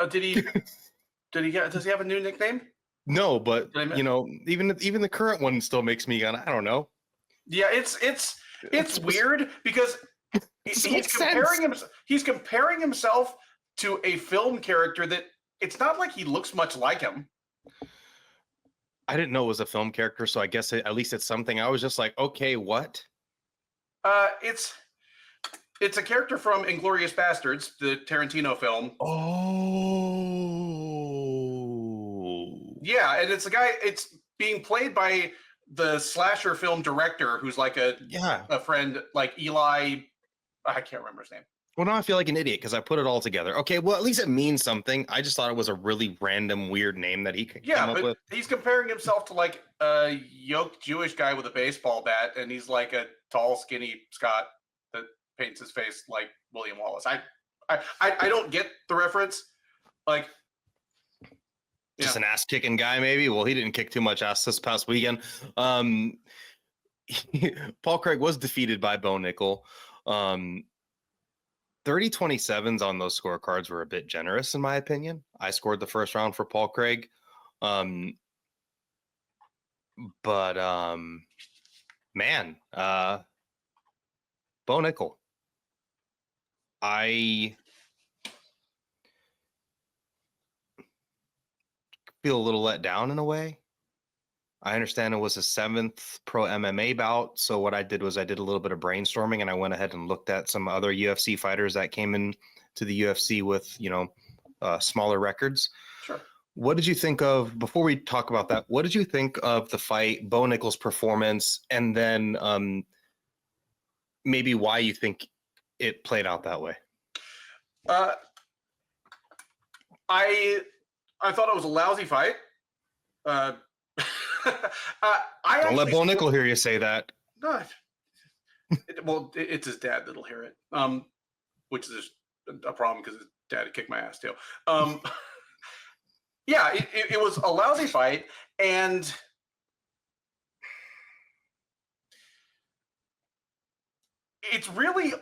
Does he have a new nickname? No, but even the current one still makes me I don't know. Yeah, it's weird because he's comparing himself to a film character that it's not like he looks much like him. I didn't know it was a film character, so I guess at least it's something. I was just like, okay, what? It's a character from Inglourious Bastards, the Tarantino film. Oh. Yeah, and it's a guy, it's being played by the slasher film director who's like a friend, like Eli, I can't remember his name. Well, now I feel like an idiot because I put it all together. Okay, well, at least it means something. I just thought it was a really random, weird name that he came up with. He's comparing himself to like a yoked Jewish guy with a baseball bat, and he's like a tall, skinny Scot that paints his face like William Wallace. I don't get the reference. Like, just an ass-kicking guy, maybe? Well, he didn't kick too much ass this past weekend. Paul Craig was defeated by Bo Nickal. 30-27s on those scorecards were a bit generous, in my opinion. I scored the first round for Paul Craig. Man, Bo Nickal. I feel a little let down in a way. I understand it was his 7th pro MMA bout. So what I did was I did a little bit of brainstorming and I went ahead and looked at some other UFC fighters that came in to the UFC with, smaller records. Sure. What did you think of, before we talk about that, what did you think of the fight, Bo Nickal's performance, and then maybe why you think it played out that way? I thought it was a lousy fight. Don't let Bo Nickal hear you say that. No, it's his dad that'll hear it, which is a problem because his dad had kicked my ass too. Yeah, it was a lousy fight, and it's really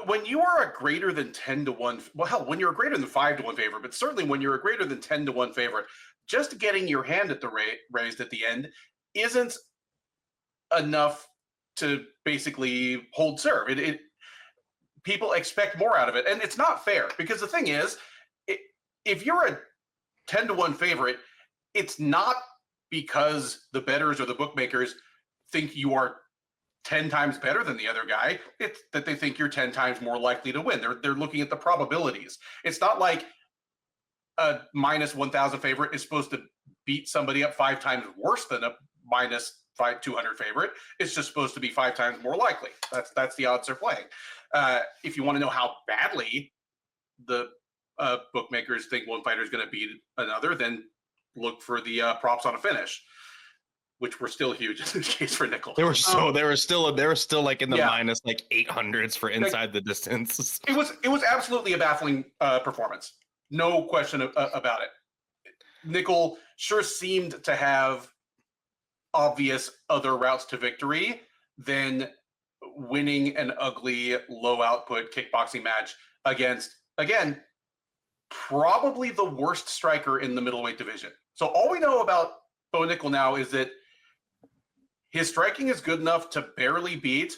when you are a greater than 10-1. Well, hell, when you're a greater than 5-1 favorite, but certainly when you're a greater than 10-1 favorite, just getting your hand at the raised at the end isn't enough to basically hold serve. People expect more out of it, and it's not fair because the thing is, if you're a 10-1 favorite, it's not because the bettors or the bookmakers think you are 10 times better than the other guy. It's that they think you're 10 times more likely to win. They're looking at the probabilities. It's not like a minus 1,000 favorite is supposed to beat somebody up 5 times worse than a minus 200 favorite. It's just supposed to be 5 times more likely. That's the odds they're playing. If you want to know how badly the bookmakers think one fighter is going to beat another, then look for the props on a finish, which were still huge in this case for Nickal. They were still like in the minus like 800s for inside the distance. It was absolutely a baffling performance. No question about it. Nickal sure seemed to have obvious other routes to victory than winning an ugly, low output kickboxing match against, again, probably the worst striker in the middleweight division. So all we know about Bo Nickal now is that his striking is good enough to barely beat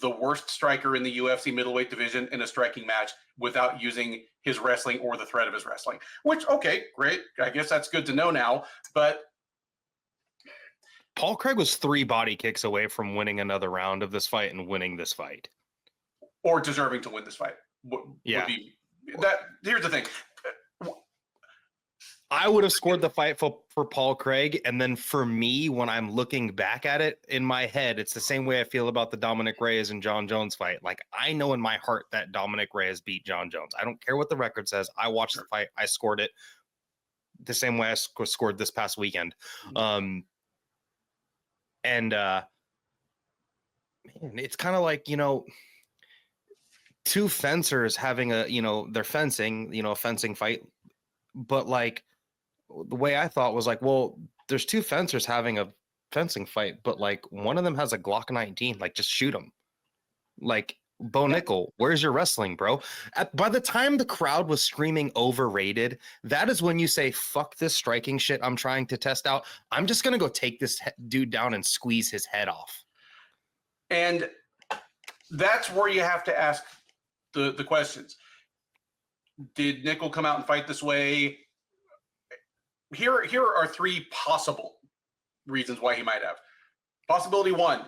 the worst striker in the UFC middleweight division in a striking match without using his wrestling or the threat of his wrestling. Which, okay, great. I guess that's good to know now. But Paul Craig was 3 body kicks away from winning another round of this fight and winning this fight. Or deserving to win this fight. Here's the thing. I would have scored the fight for Paul Craig, and then for me, when I'm looking back at it in my head, it's the same way I feel about the Dominic Reyes and Jon Jones fight. Like, I know in my heart that Dominic Reyes beat Jon Jones. I don't care what the record says. I watched the fight. I scored it the same way I scored this past weekend. Man, it's kind of like, two fencers having they're fencing, a fencing fight, but like, the way I thought was like, well, there's two fencers having a fencing fight, but like one of them has a Glock 19. Like, just shoot him. Like, Bo Nickal, where's your wrestling, bro? By the time the crowd was screaming overrated, that is when you say, fuck this striking shit I'm trying to test out. I'm just going to go take this dude down and squeeze his head off. And that's where you have to ask the questions. Did Nickal come out and fight this way? Here are three possible reasons why he might have. Possibility one,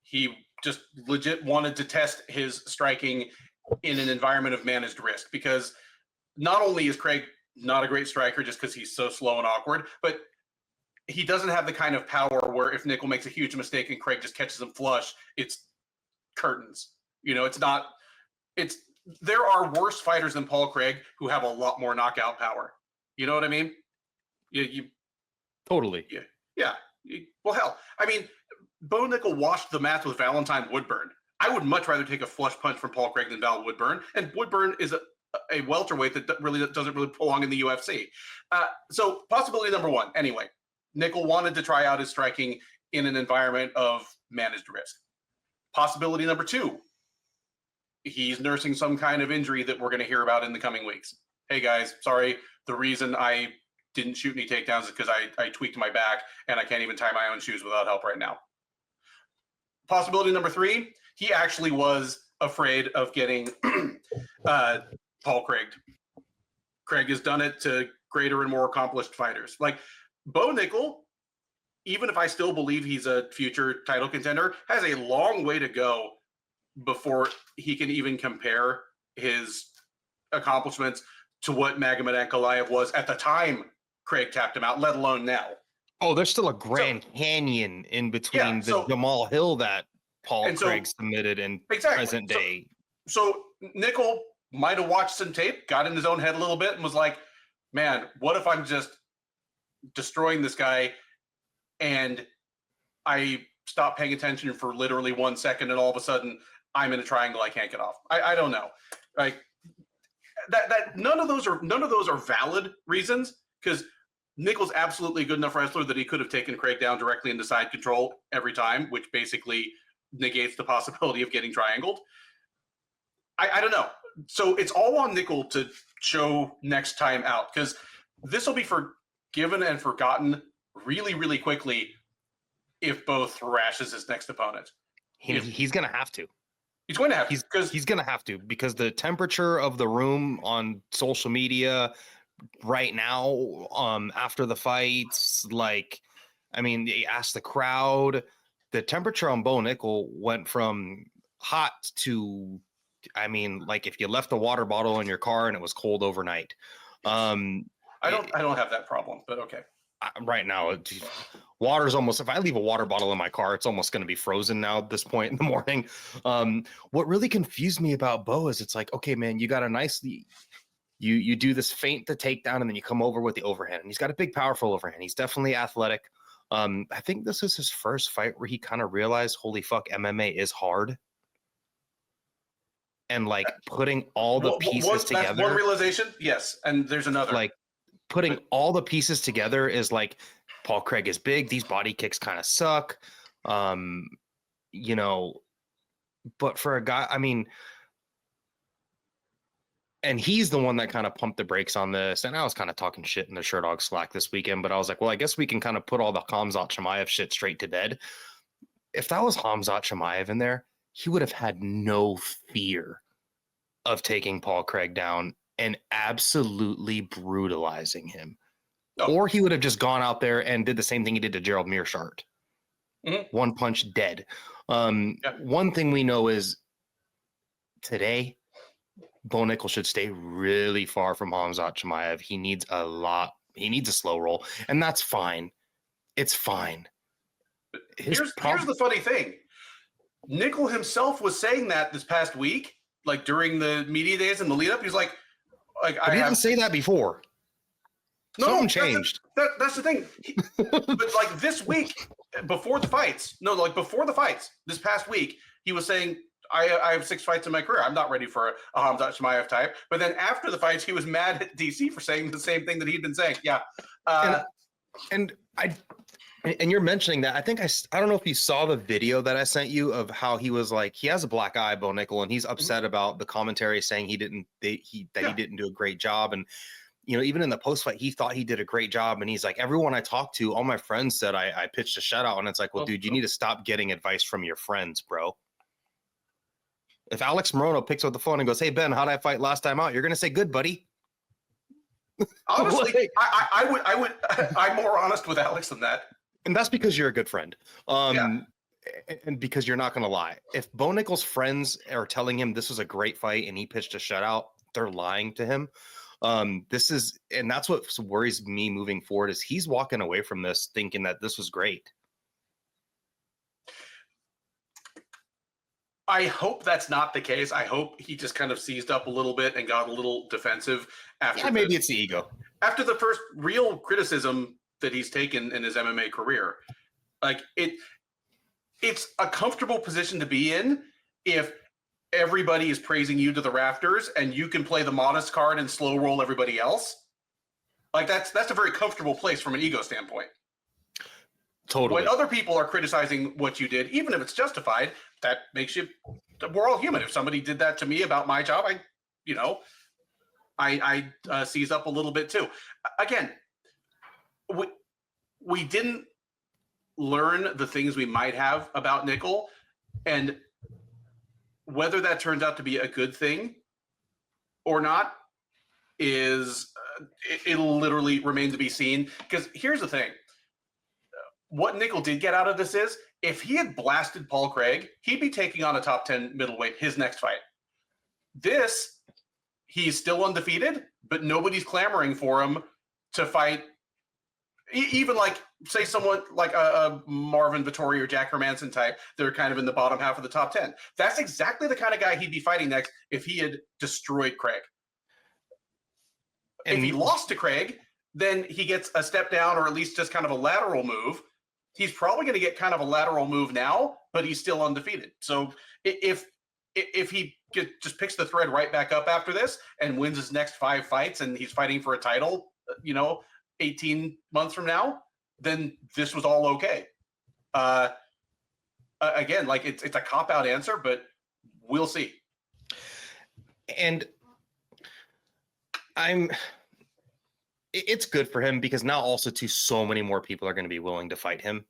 he just legit wanted to test his striking in an environment of managed risk, because not only is Craig not a great striker just because he's so slow and awkward, but he doesn't have the kind of power where if Nickal makes a huge mistake and Craig just catches him flush, it's curtains. You know, there are worse fighters than Paul Craig who have a lot more knockout power. You know what I mean? You totally. Yeah. Well, hell, I mean, Bo Nickal washed the mats with Valentine Woodburn. I would much rather take a flush punch from Paul Craig than Val Woodburn. And Woodburn is a welterweight that doesn't really belong in the UFC. So possibility number one, anyway, Nickal wanted to try out his striking in an environment of managed risk. Possibility number two, he's nursing some kind of injury that we're going to hear about in the coming weeks. Hey guys, sorry, the reason I didn't shoot any takedowns is because I tweaked my back and I can't even tie my own shoes without help right now. Possibility number three, he actually was afraid of getting Paul Craig. Craig has done it to greater and more accomplished fighters. Like Bo Nickal, even if I still believe he's a future title contender, has a long way to go before he can even compare his accomplishments to what Magomed Ankalaev was at the time Craig tapped him out, let alone now. Oh, there's still a Grand Canyon in between the Jamal Hill that Paul Craig submitted in present day. So Nickal might have watched some tape, got in his own head a little bit, and was like, man, what if I'm just destroying this guy and I stop paying attention for literally 1 second and all of a sudden I'm in a triangle I can't get off. I don't know. Like that none of those are valid reasons, because Nickal's absolutely a good enough wrestler that he could have taken Craig down directly into side control every time, which basically negates the possibility of getting triangled. I don't know. So it's all on Nickal to show next time out, because this will be forgiven and forgotten really, really quickly if Bo thrashes his next opponent. He's going to have to. He's going to have to. He's going to have to, because the temperature of the room on social media right now, after the fights, like, I mean, they asked the crowd, the temperature on Bo Nickal went from hot to, I mean, like if you left a water bottle in your car and it was cold overnight. I don't have that problem, but okay. Right now, water's almost, if I leave a water bottle in my car, it's almost going to be frozen now at this point in the morning. What really confused me about Bo is it's like, okay, man, you got a nice, you do this feint the takedown and then you come over with the overhand, and he's got a big, powerful overhand. He's definitely athletic. I think this is his first fight where he kind of realized, holy fuck, MMA is hard. And like putting all the pieces together. That's one realization. Yes. And there's another. Like putting all the pieces together is like, Paul Craig is big. These body kicks kind of suck. You know, but for a guy, I mean, and he's the one that kind of pumped the brakes on this. And I was kind of talking shit in the Sherdog Slack this weekend, but I was like, well, I guess we can kind of put all the Khamzat Chimaev shit straight to bed. If that was Khamzat Chimaev in there, he would have had no fear of taking Paul Craig down and absolutely brutalizing him. Oh. Or he would have just gone out there and did the same thing he did to Gerald Meerschaert. Mm-hmm. One punch dead. One thing we know is today, Bo Nickal should stay really far from Khamzat Chimaev. He needs a lot. He needs a slow roll, and that's fine. It's fine. Here's the funny thing. Nickal himself was saying that this past week, like during the media days and the lead up. He's like but he didn't say that before. Something changed. That's the thing. But like this week, before the fights, this past week, he was saying, I have 6 fights in my career. I'm not ready for a Khamzat Chimaev type. But then after the fights, he was mad at DC for saying the same thing that he'd been saying. Yeah. And you're mentioning that. I think I don't know if you saw the video that I sent you of how he was like, he has a black eye, Bo Nickal, and he's upset about the commentary saying he didn't do a great job. And, even in the post fight, he thought he did a great job. And he's like, everyone I talked to, all my friends said I pitched a shutout. And it's like, well, dude, you need to stop getting advice from your friends, bro. If Alex Morono picks up the phone and goes, hey, Ben, how'd I fight last time out? You're going to say, good, buddy. Honestly, I'm more honest with Alex than that. And that's because you're a good friend. Yeah. And because you're not going to lie. If Bo Nickal's friends are telling him this was a great fight and he pitched a shutout, they're lying to him. And that's what worries me moving forward is he's walking away from this thinking that this was great. I hope that's not the case. I hope he just kind of seized up a little bit and got a little defensive after. Maybe it's the ego. After the first real criticism that he's taken in his MMA career. Like it's a comfortable position to be in if everybody is praising you to the rafters and you can play the modest card and slow roll everybody else. Like that's a very comfortable place from an ego standpoint. Totally. When other people are criticizing what you did, even if it's justified, that makes you, we're all human. If somebody did that to me about my job, I seize up a little bit too. Again, we didn't learn the things we might have about Nickal, and whether that turns out to be a good thing or not is it'll literally remain to be seen. Because here's the thing. What Nickal did get out of this is if he had blasted Paul Craig, he'd be taking on a top 10 middleweight his next fight. This, he's still undefeated, but nobody's clamoring for him to fight. Even like, say, someone like a Marvin Vettori or Jack Hermanson type, they're kind of in the bottom half of the top 10. That's exactly the kind of guy he'd be fighting next if he had destroyed Craig. And if he lost to Craig, then he gets a step down or at least just kind of a lateral move. He's probably going to get kind of a lateral move now, but he's still undefeated. So if he just picks the thread right back up after this and wins his next 5 fights and he's fighting for a title, 18 months from now, then this was all okay. Again, like it's a cop-out answer, but we'll see. And it's good for him because now also too, so many more people are going to be willing to fight him.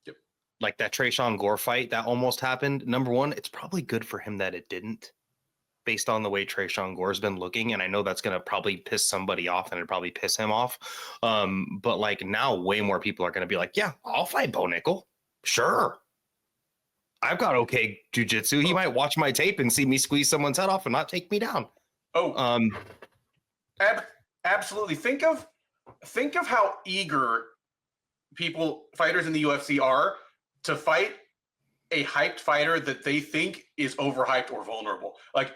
Yep. Like that Tresean Gore fight that almost happened. Number one, it's probably good for him that it didn't, based on the way Tresean Gore's been looking. And I know that's going to probably piss somebody off and it'd probably piss him off. But like now way more people are going to be like, yeah, I'll fight Bo Nickal. Sure. I've got okay jiu-jitsu. He might watch my tape and see me squeeze someone's head off and not take me down. Absolutely. Think of how eager fighters in the UFC are to fight a hyped fighter that they think is overhyped or vulnerable. Like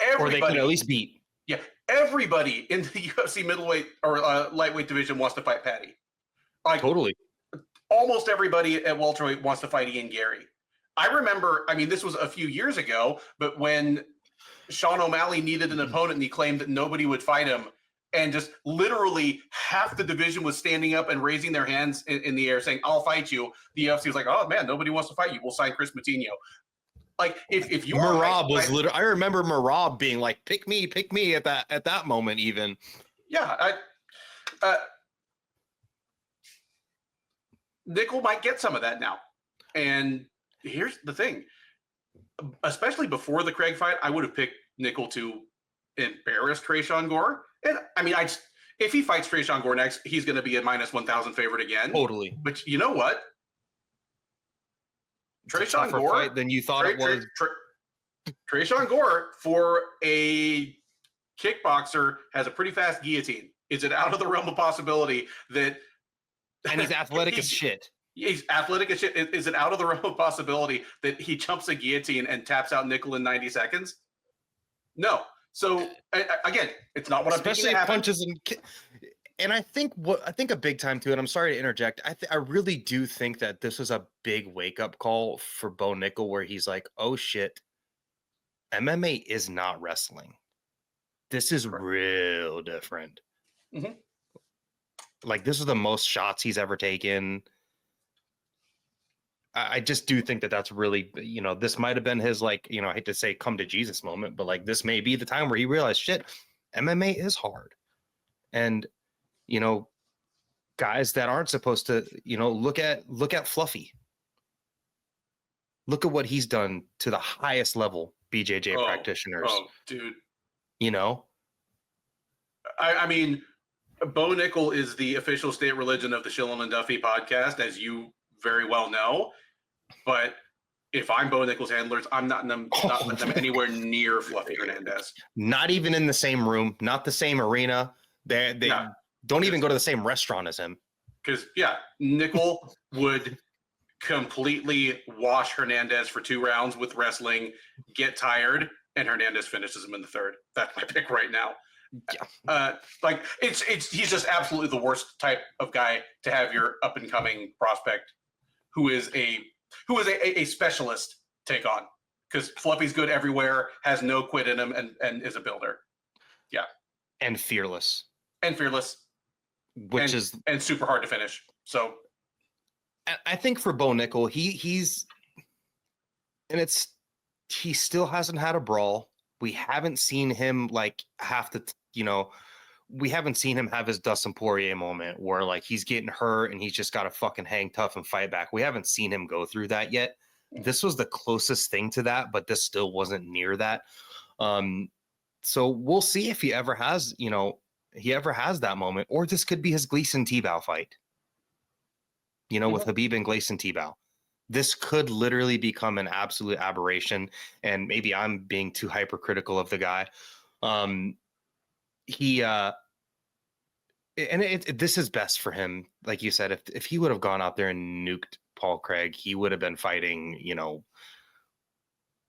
everybody, or they can at least beat. Yeah, everybody in the UFC middleweight or lightweight division wants to fight Patty. Like totally. Almost everybody at welterweight wants to fight Ian Gary. I remember, this was a few years ago, but when Sean O'Malley needed an opponent and he claimed that nobody would fight him, and just literally half the division was standing up and raising their hands in the air saying, I'll fight you. The UFC was like, oh man, nobody wants to fight you. We'll sign Chris Matinho. Like if you Marab was literally, I remember Marab being like, pick me at that moment even. Yeah. Nickal might get some of that now. And here's the thing, especially before the Craig fight, I would have picked Nickal to embarrass Tresean Gore. And if he fights Tresean Gore next, he's going to be a minus 1,000 favorite again. Totally. But you know what? Tresean Gore than you thought it was. Tresean Gore for a kickboxer has a pretty fast guillotine. Is it out of the realm of possibility that? And he's athletic as shit. He's athletic as shit. Is it out of the realm of possibility that he jumps a guillotine and taps out Nickal in 90 seconds? No. So again, it's not what I'm thinking. Especially punches and I think a big time too. And I'm sorry to interject. I really do think that this was a big wake up call for Bo Nickal, where he's like, oh shit, MMA is not wrestling. This is real different. Mm-hmm. Like this is the most shots he's ever taken. I just do think that that's really, this might have been his, like, I hate to say come to Jesus moment, but like this may be the time where he realized, shit, MMA is hard. And, guys that aren't supposed to, look at Fluffy. Look at what he's done to the highest level BJJ practitioners. Oh, dude. I mean, Bo Nickal is the official state religion of the Shillin and Duffy podcast, as you very well know. But if I'm Bo Nickal's handlers, I'm not letting them anywhere near Fluffy Hernandez. Not even in the same room, not the same arena. They don't even go to the same restaurant as him. Because, Nickal would completely wash Hernandez for 2 rounds with wrestling, get tired, and Hernandez finishes him in the 3rd. That's my pick right now. Yeah. He's just absolutely the worst type of guy to have your up and coming prospect who is a specialist take on, because Fluffy's good everywhere, has no quit in him, and is a builder. Yeah. And fearless. Which is super hard to finish. So I think for Bo Nickal, he still hasn't had a brawl. We haven't seen him we haven't seen him have his Dustin Poirier moment where like he's getting hurt and he's just got to fucking hang tough and fight back. We haven't seen him go through that yet. This was the closest thing to that, but this still wasn't near that. So we'll see if he ever has that moment, or this could be his Gleason Tebow fight. With Khabib and Gleason Tebow. This could literally become an absolute aberration, and maybe I'm being too hypercritical of the guy. This is best for him. Like you said, if he would have gone out there and nuked Paul Craig, he would have been fighting,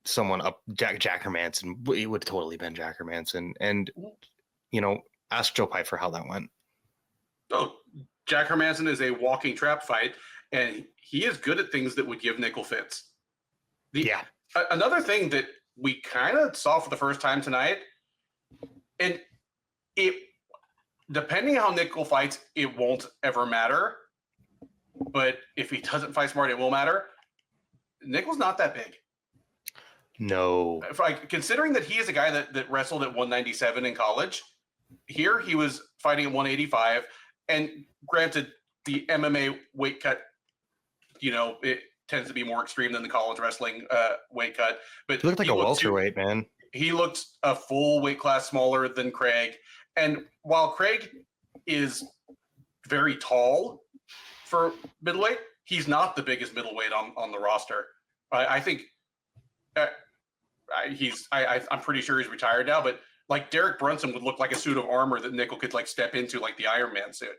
someone up Jack Hermanson. It would have totally been Jack Hermanson. And, ask Joe Pyfer how that went. Oh, Jack Hermanson is a walking trap fight, and he is good at things that would give Nickal fits. Another thing that we kind of saw for the first time tonight, and depending how Nickal fights, it won't ever matter. But if he doesn't fight smart, it will matter. Nickal's not that big. No. Considering that he is a guy that wrestled at 197 in college, here he was fighting at 185. And granted, the MMA weight cut, it tends to be more extreme than the college wrestling weight cut. But he looked like a welterweight, man. He looked a full weight class smaller than Craig. And while Craig is very tall for middleweight, he's not the biggest middleweight on the roster. I think I'm pretty sure he's retired now, but like Derek Brunson would look like a suit of armor that Nickal could like step into, like the Iron Man suit.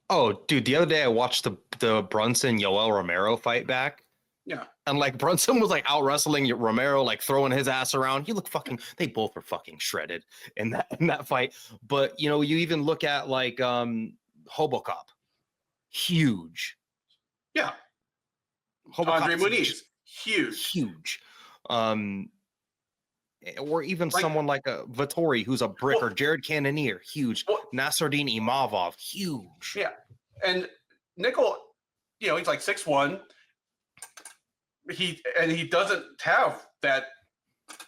Oh, dude, the other day I watched the Brunson Yoel Romero fight back. Yeah. And like Brunson was like out wrestling Romero, like throwing his ass around. They both were fucking shredded in that fight. But you even look at like Hobocop. Huge. Yeah. Hobocop Andre Muniz. Huge. Or even someone like a Vettori, who's a brick, or Jared Cannonier, huge. Nasruddin Imavov, huge. Yeah. And Nickal, he's like 6'1". He doesn't have that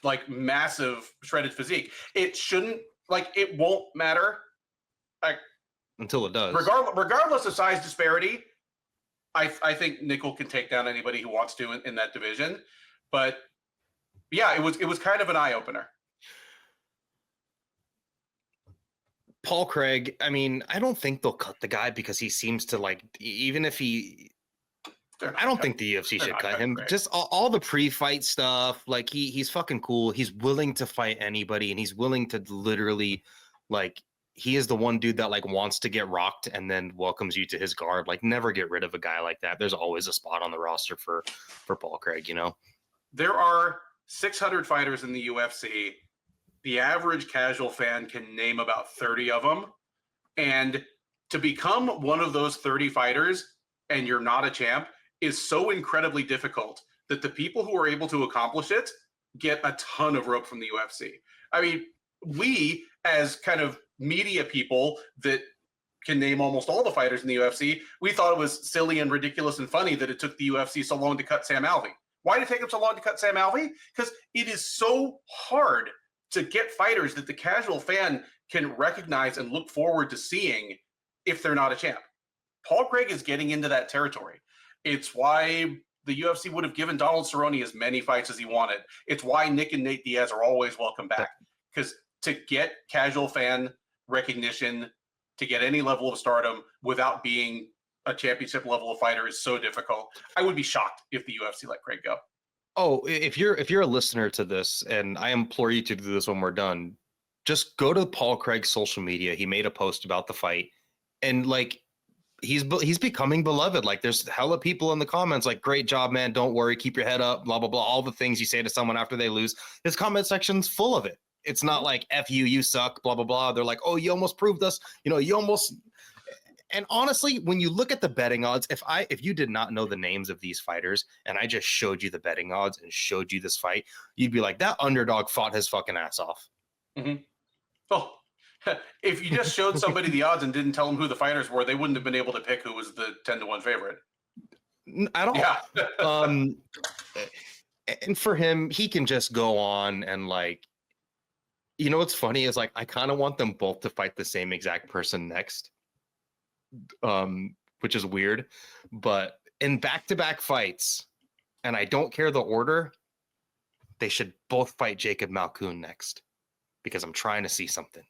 like massive shredded physique. It shouldn't, it won't matter. Until it does. Regardless of size disparity, I think Nickal can take down anybody who wants to in that division. But yeah, it was kind of an eye opener. Paul Craig, I mean, I don't think they'll cut the guy because he seems to like, even if he, I don't think the UFC should cut him. Craig. Just all the pre-fight stuff, like he's fucking cool. He's willing to fight anybody, and he's willing to literally, like, he is the one dude that like wants to get rocked and then welcomes you to his guard. Like, never get rid of a guy like that. There's always a spot on the roster for Paul Craig, There are 600 fighters in the UFC. The average casual fan can name about 30 of them. And to become one of those 30 fighters and you're not a champ is so incredibly difficult that the people who are able to accomplish it get a ton of rope from the UFC. I mean, we as kind of media people that can name almost all the fighters in the UFC. We thought it was silly and ridiculous and funny that it took the UFC so long to cut Sam Alvey. Why did it take them so long to cut Sam Alvey? Because it is so hard to get fighters that the casual fan can recognize and look forward to seeing if they're not a champ. Paul Craig is getting into that territory. It's why the UFC would have given Donald Cerrone as many fights as he wanted. It's why Nick and Nate Diaz are always welcome back. Because to get casual fan recognition, to get any level of stardom without being a championship level of fighter is so difficult. I would be shocked if the UFC let Craig go. Oh, if you're a listener to this, and I implore you to do this when we're done, just go to Paul Craig's social media. He made a post about the fight, and like he's becoming beloved. Like there's hella people in the comments like, "Great job, man! Don't worry, keep your head up." Blah blah blah. All the things you say to someone after they lose. His comment section's full of it. It's not like "F you, you suck." Blah blah blah. They're like, "Oh, you almost proved us." You almost. And honestly, when you look at the betting odds, if you did not know the names of these fighters and I just showed you the betting odds and showed you this fight, you'd be like, that underdog fought his fucking ass off. Mm-hmm. Oh, if you just showed somebody the odds and didn't tell them who the fighters were, they wouldn't have been able to pick who was the 10-1 favorite. At all. Yeah. And for him, he can just go on and like, what's funny is like, I kind of want them both to fight the same exact person next. Which is weird, but in back-to-back fights, and I don't care the order, they should both fight Jacob Malkoun next because I'm trying to see something.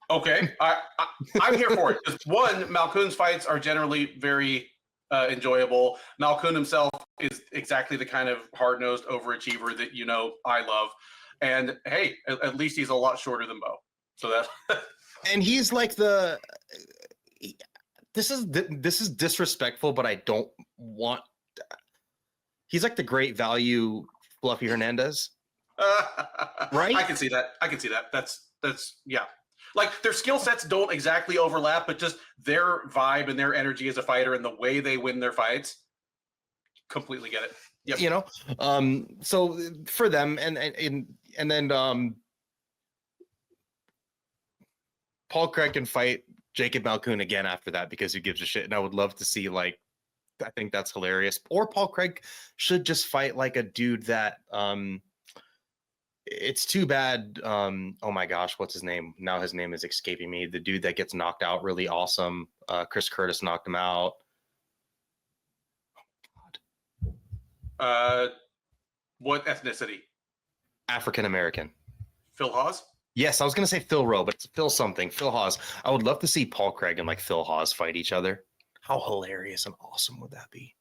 Okay, I'm here for it. Because one, Malkoun's fights are generally very enjoyable. Malkoun himself is exactly the kind of hard-nosed overachiever that I love, and hey, at least he's a lot shorter than Bo. So that's. And he's like this is disrespectful, but I don't want. He's like the great value Fluffy Hernandez, right? I can see that. That's yeah. Like their skill sets don't exactly overlap, but just their vibe and their energy as a fighter and the way they win their fights, completely get it. Yep. So for them, and then Paul Craig can fight Jacob Malkoun again after that because who gives a shit? And I would love to see, like, I think that's hilarious. Or Paul Craig should just fight like a dude that it's too bad. Oh my gosh, what's his name? Now his name is escaping me. The dude that gets knocked out really awesome. Chris Curtis knocked him out. Oh God. What ethnicity? African American. Phil Hawes? Yes, I was going to say Phil Rowe, but it's Phil something. Phil Hawes. I would love to see Paul Craig and like Phil Hawes fight each other. How hilarious and awesome would that be?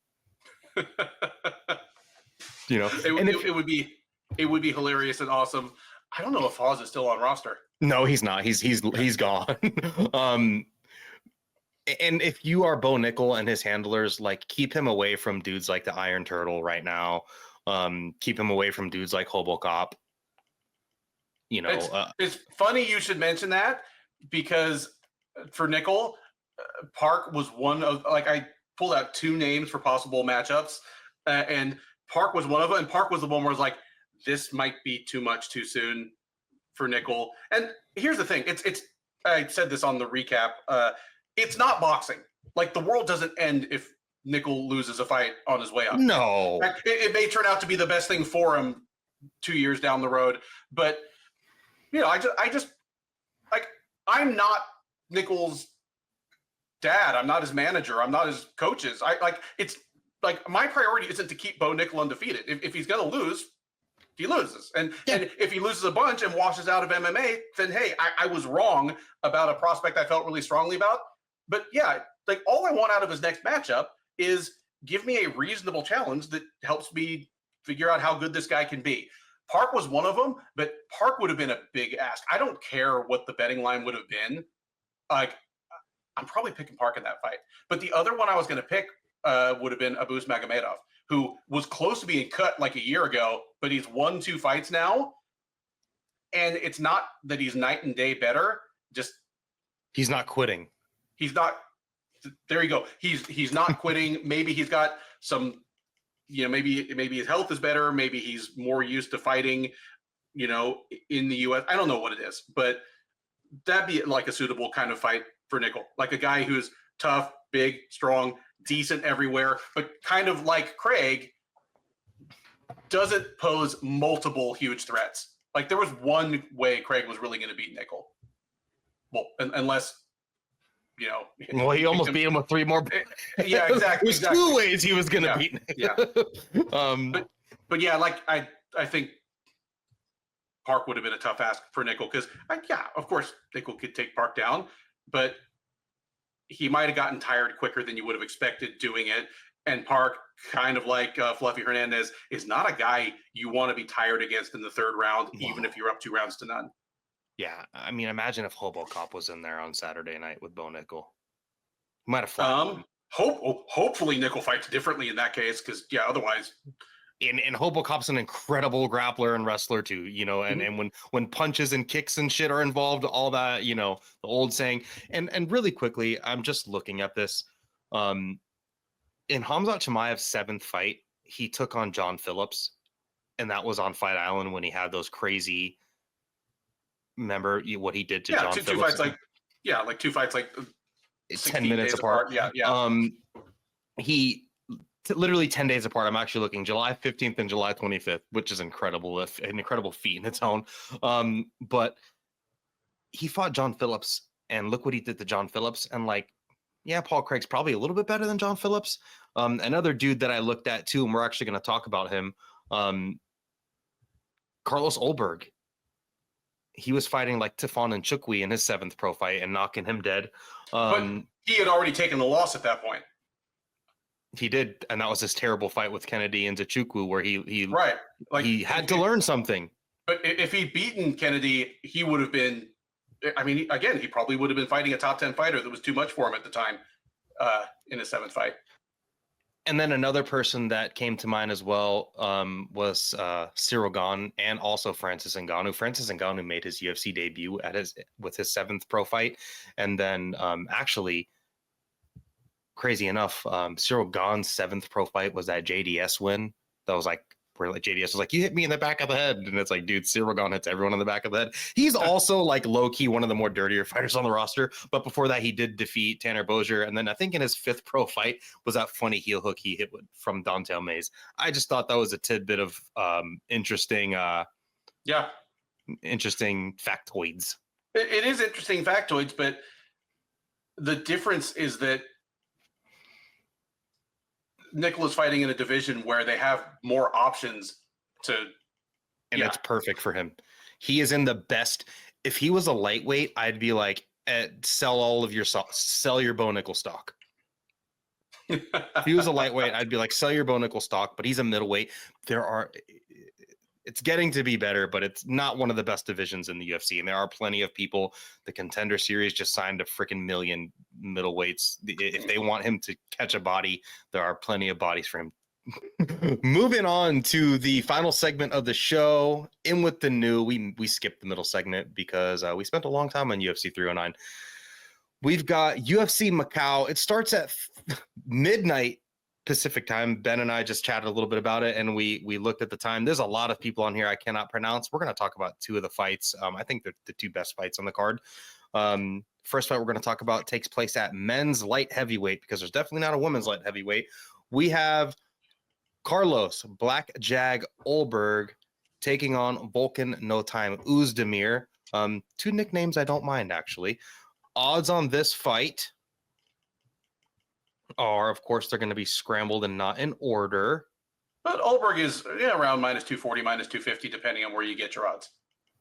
It would be hilarious and awesome. I don't know if Hawes is still on roster. No, he's not. He's gone. And if you are Bo Nickal and his handlers, like keep him away from dudes like the Iron Turtle right now. Keep him away from dudes like Hobo Cop. It's funny you should mention that because for Nickal, Park was one of, like, I pulled out two names for possible matchups, and Park was one of them. And Park was the one where I was like, this might be too much too soon for Nickal. And here's the thing: it's I said this on the recap. It's not boxing. Like the world doesn't end if Nickal loses a fight on his way up. No, it may turn out to be the best thing for him 2 years down the road, but. I just like I'm not Nickal's dad. I'm not his manager. I'm not his coaches. It's like my priority isn't to keep Bo Nickal undefeated. If he's gonna lose, he loses. And if he loses a bunch and washes out of MMA, then hey, I was wrong about a prospect I felt really strongly about. But yeah, like all I want out of his next matchup is give me a reasonable challenge that helps me figure out how good this guy can be. Park was one of them, but Park would have been a big ask. I don't care what the betting line would have been. Like, I'm probably picking Park in that fight. But the other one I was going to pick would have been Abus Magomedov, who was close to being cut like a year ago, but he's won 2 fights now. And it's not that he's night and day better. Just he's not quitting. He's not. There you go. He's not quitting. Maybe he's got some. Maybe his health is better. Maybe he's more used to fighting, in the U.S. I don't know what it is, but that'd be like a suitable kind of fight for Nickal, like a guy who's tough, big, strong, decent everywhere, but kind of like Craig, doesn't pose multiple huge threats. Like there was one way Craig was really going to beat Nickal. Well, unless, you know. Well, he almost beat him with 3 more. Yeah, exactly. There's 2 ways he was going to beat Nickal. Yeah. But yeah, like I think Park would have been a tough ask for Nickal because, of course, Nickal could take Park down, but he might have gotten tired quicker than you would have expected doing it. And Park, kind of like Fluffy Hernandez, is not a guy you want to be tired against in the 3rd round, even if you're up 2-0. Yeah, I mean, imagine if Hobo Cop was in there on Saturday night with Bo Nickal. He might have fought. Hopefully Nickal fights differently in that case, because otherwise. And Hobo Cop's an incredible grappler and wrestler too, and when punches and kicks and shit are involved, all that, the old saying. And really quickly, I'm just looking at this. In Khamzat Chimaev's 7th fight, he took on John Phillips, and that was on Fight Island when he had those crazy. Remember what he did to John Phillips? 2 fights, like 2 fights, like 10 minutes apart. Yeah. He literally 10 days apart. I'm actually looking July 15th and July 25th, which is incredible, an incredible feat in its own. But he fought John Phillips, and look what he did to John Phillips. And Paul Craig's probably a little bit better than John Phillips. Another dude that I looked at too, and we're actually going to talk about him, Carlos Ulberg. He was fighting like Tefon and Chukwi in his 7th pro fight and knocking him dead. But he had already taken the loss at that point. He did, and that was his terrible fight with Kennedy and Nzechukwu, where he right, like he had to learn something. But if he'd beaten Kennedy, he would have been. I mean, he probably would have been fighting a top 10 fighter that was too much for him at the time in his 7th fight. And then another person that came to mind as well was Cyril Gane and also Francis Ngannou. Francis Ngannou made his UFC debut with his 7th pro fight, and then actually. Crazy enough, Cyril Gane's 7th pro fight was that JDS win. That was where JDS was like, "You hit me in the back of the head," and it's like, dude, Cyril Gane hits everyone in the back of the head. He's also low key one of the more dirtier fighters on the roster. But before that, he did defeat Tanner Bozier, and then I think in his 5th pro fight was that funny heel hook he hit from Dontel Mays. I just thought that was a tidbit of interesting, interesting factoids. It is interesting factoids, but the difference is that Nickal is fighting in a division where they have more options and it's perfect for him. He is in the best. If he was a lightweight, I'd be like, sell your Bo Nickal stock. If he was a lightweight, I'd be like, sell your Bo Nickal stock, but he's a middleweight. It's getting to be better, but it's not one of the best divisions in the UFC. And there are plenty of people. The Contender Series just signed a freaking million middleweights. If they want him to catch a body, there are plenty of bodies for him. Moving on to the final segment of the show, in with the new. We skipped the middle segment because we spent a long time on UFC 309. We've got UFC Macau. It starts at midnight Pacific time. Ben and I just chatted a little bit about it, and we looked at the time. There's a lot of people on here I cannot pronounce. We're going to talk about 2 of the fights. I think they're the 2 best fights on the card. First fight we're going to talk about takes place at men's light heavyweight, because there's definitely not a women's light heavyweight. We have Carlos Black Jag Ulberg taking on Volkan No Time Oezdemir. 2 nicknames I don't mind, actually. Odds on this fight are, of course, they're going to be scrambled and not in order. But Ulberg is around -240, -250, depending on where you get your odds.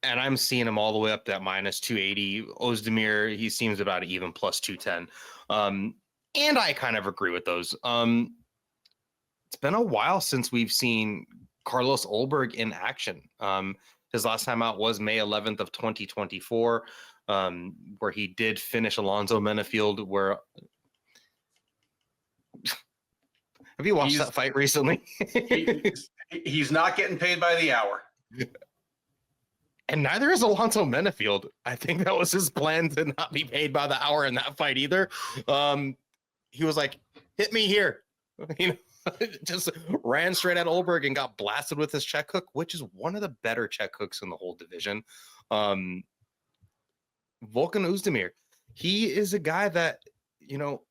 And I'm seeing him all the way up to that -280. Oezdemir, he seems about even +210. And I kind of agree with those. It's been a while since we've seen Carlos Ulberg in action. His last time out was May 11th of 2024, where he did finish Alonzo Menafield, where... Have you watched that fight recently? He's not getting paid by the hour. And neither is Alonzo Menafield. I think that was his plan to not be paid by the hour in that fight either. He was like, hit me here. Just ran straight at Ulberg and got blasted with his check hook, which is one of the better check hooks in the whole division. Volkan Oezdemir. he is a guy that, you know,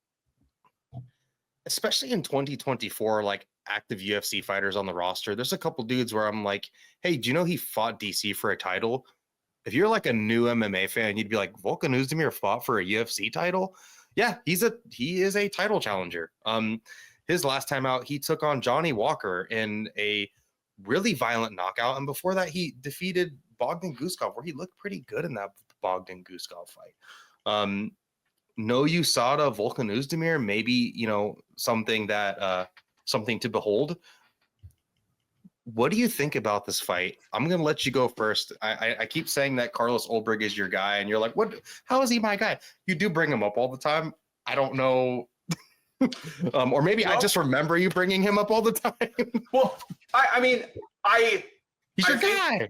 especially in 2024, like active UFC fighters on the roster, there's a couple dudes where I'm like, hey, do you know he fought DC for a title? If you're like a new MMA fan, you'd be like, Volkan Oezdemir fought for a UFC title? Yeah, he is a title challenger. His last time out, he took on Johnny Walker in a really violent knockout, and before that, he defeated Bogdan Guskov, where he looked pretty good in that Bogdan Guskov fight. No USADA, Volkan Oezdemir, maybe, you know, something to behold. What do you think about this fight? I'm going to let you go first. I keep saying that Carlos Ulberg is your guy, and you're like, what? How is he my guy? You do bring him up all the time. I don't know. Or maybe I just remember you bringing him up all the time. Well, I mean, he's your guy.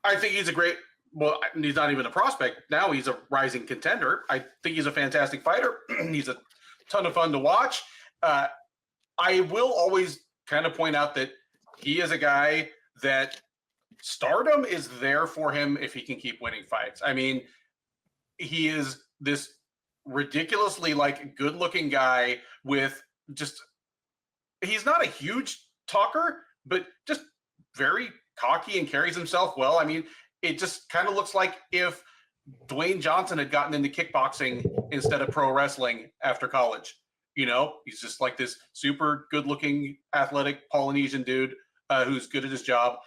I think he's a great, well, he's not even a prospect. Now he's a rising contender. I think he's a fantastic fighter. He's a ton of fun to watch. I will always kind of point out that he is a guy that stardom is there for him if he can keep winning fights. I mean, he is this ridiculously like good-looking guy with just, he's not a huge talker, but just very cocky and carries himself well. I mean, it just kind of looks like if Dwayne Johnson had gotten into kickboxing instead of pro wrestling after college. You know, he's just like this super good-looking, athletic Polynesian dude who's good at his job.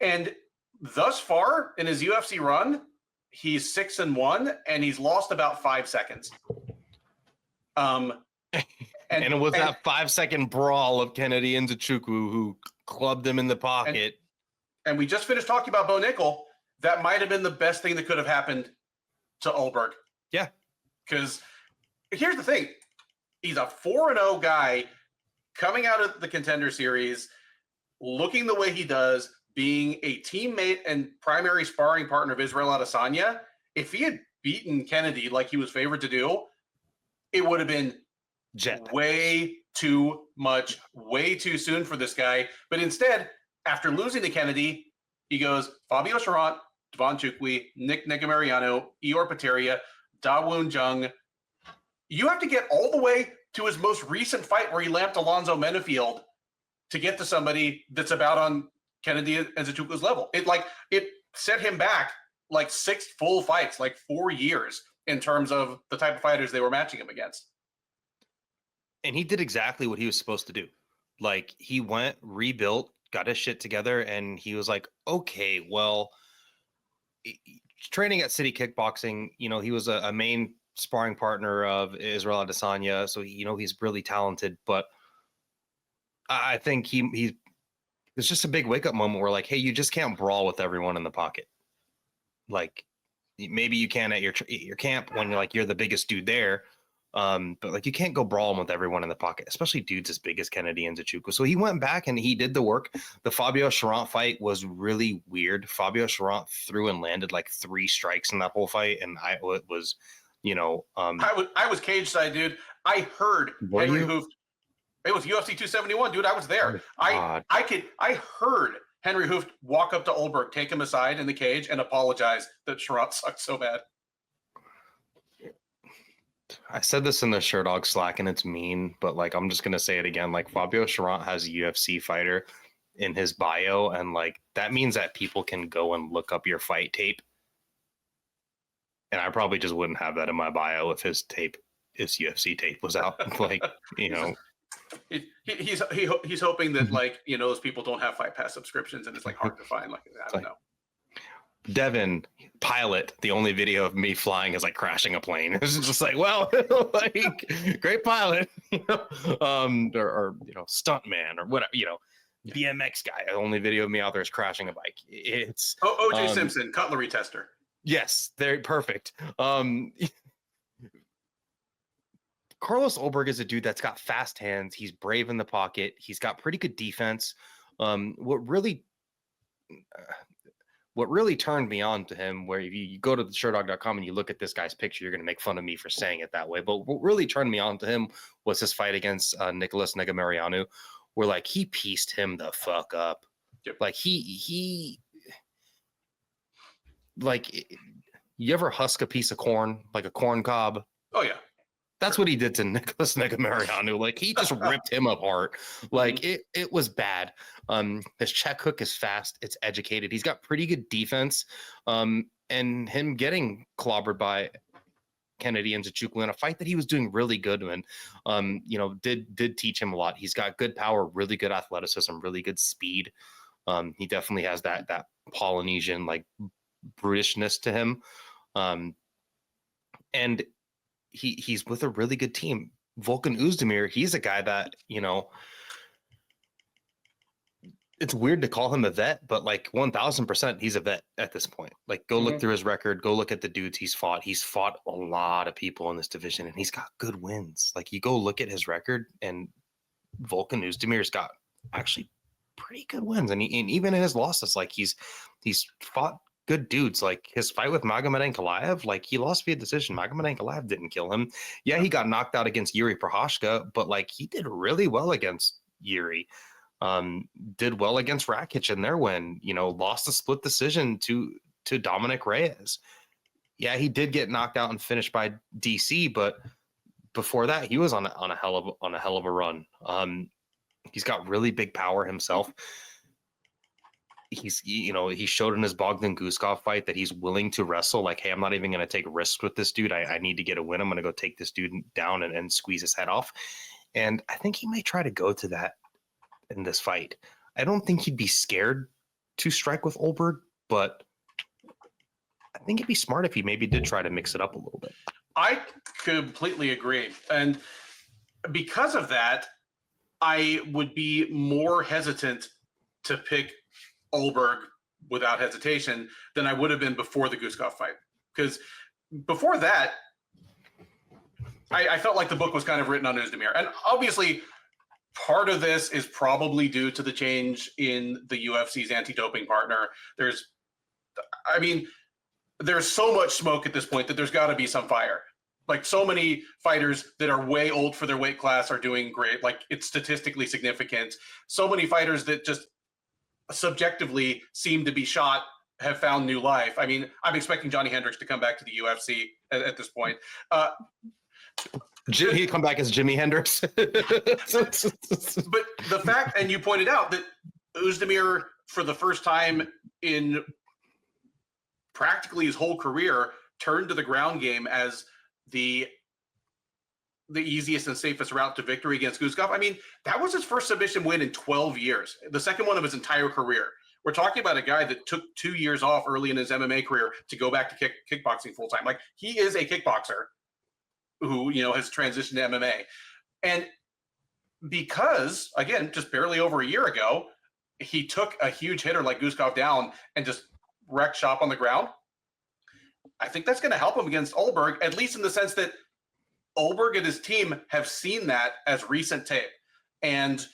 And thus far in his UFC run, he's 6-1, and he's lost about 5 seconds. And it was that 5-second brawl of Kennedy Nzechukwu who clubbed him in the pocket. And we just finished talking about Bo Nickal. That might have been the best thing that could have happened to Ulberg. Yeah. Because here's the thing. He's a 4-0 guy coming out of the Contender Series, looking the way he does, being a teammate and primary sparring partner of Israel Adesanya. If he had beaten Kennedy like he was favored to do, it would have been way too much, way too soon for this guy. But instead, after losing to Kennedy, he goes Fabio Cherant, Devon Chukwi, Nick Negamariano, Eor Pateria, Da Woon Jung. You have to get all the way to his most recent fight where he lamped Alonzo Menefield to get to somebody that's about on Kennedy Nzechukwu's level. It set him back like 6 full fights, like 4 years in terms of the type of fighters they were matching him against. And he did exactly what he was supposed to do. Like, he went, rebuilt, got his shit together, and he was like, okay, well, training at City Kickboxing, you know, he was a main sparring partner of Israel Adesanya, so you know he's really talented. But I think he there's just a big wake up moment where like, hey, you just can't brawl with everyone in the pocket. Like, maybe you can at your camp when you're the biggest dude there, but like you can't go brawling with everyone in the pocket, especially dudes as big as Kennedy and Nzechukwu. So he went back and he did the work. The Fabio Cherant fight was really weird. Fabio Cherant threw and landed like 3 strikes in that whole fight, and it was. You know, I was cage side, dude. I heard Henry Hooft. It was UFC 271, dude. I was there. I heard Henry Hooft walk up to Ulberg, take him aside in the cage, and apologize that Cherant sucked so bad. I said this in the Sherdog Slack, and it's mean, but like I'm just gonna say it again. Like, Fabio Cherant has UFC fighter in his bio, and like that means that people can go and look up your fight tape. And I probably just wouldn't have that in my bio if his UFC tape was out. Like, you know, he's hoping that like, you know, those people don't have Fight Pass subscriptions and it's like hard to find. Like, I don't know. Devin Pilot, the only video of me flying is like crashing a plane. It's just like, well, like great pilot, you know, or you know, stuntman or whatever, you know, BMX guy. The only video of me out there is crashing a bike. It's OJ Simpson, cutlery tester. Yes, they're perfect. Carlos Ulberg is a dude that's got fast hands. He's brave in the pocket. He's got pretty good defense. What really turned me on to him, where if you go to the Sherdog.com and you look at this guy's picture, you're going to make fun of me for saying it that way. But what really turned me on to him was his fight against Nicholas Negamariano, where like he pieced him the fuck up. Yep. Like he like You ever husk a piece of corn, like a corn cob? Oh yeah. That's what he did to Nicholas Negumereanu. Like he just ripped him apart. Like it was bad. His check hook is fast. It's educated. He's got pretty good defense. And him getting clobbered by Kennedy and Nzechukwu in a fight that he was doing really good in, did teach him a lot. He's got good power, really good athleticism, really good speed. He definitely has that Polynesian like brutishness to him. And he's with a really good team. Volkan Oezdemir, he's a guy that, it's weird to call him a vet, but like 1000% he's a vet at this point. Like go look through his record, go look at the dudes he's fought. He's fought a lot of people in this division and he's got good wins. Like you go look at his record and Volkan Oezdemir's got actually pretty good wins. And even in his losses, like he's fought good dudes. Like his fight with Magomed Ankalaev, like he lost via decision. Magomed Ankalaev didn't kill him. Yeah, he got knocked out against Yuri Prochazka, but like he did really well against Yuri. Did well against Rakic in their win. Lost a split decision to Dominic Reyes. Yeah, he did get knocked out and finished by DC, but before that, he was on a hell of a run. He's got really big power himself. He showed in his Bogdan Guskov fight that he's willing to wrestle. Like, hey, I'm not even going to take risks with this dude. I need to get a win. I'm going to go take this dude down and squeeze his head off. And I think he may try to go to that in this fight. I don't think he'd be scared to strike with Ulberg, but I think it'd be smart if he maybe did try to mix it up a little bit. I completely agree. And because of that, I would be more hesitant to pick Ulberg without hesitation than I would have been before the Guskov fight. Because before that, I felt like the book was kind of written on Oezdemir. And obviously, part of this is probably due to the change in the UFC's anti-doping partner. There's so much smoke at this point that there's got to be some fire. Like, so many fighters that are way old for their weight class are doing great. Like, it's statistically significant. So many fighters that just subjectively seem to be shot have found new life. I mean, I'm expecting Johnny Hendricks to come back to the UFC at this point. He'd come back as Jimi Hendrix. But the fact, and you pointed out that Oezdemir, for the first time in practically his whole career, turned to the ground game as the easiest and safest route to victory against Guskov. I mean, that was his first submission win in 12 years, the second one of his entire career. We're talking about a guy that took 2 years off early in his MMA career to go back to kickboxing full time. Like, he is a kickboxer who, has transitioned to MMA. And because, again, just barely over a year ago, he took a huge hitter like Guskov down and just wrecked shop on the ground, I think that's going to help him against Ulberg, at least in the sense that Ulberg and his team have seen that as recent tape. And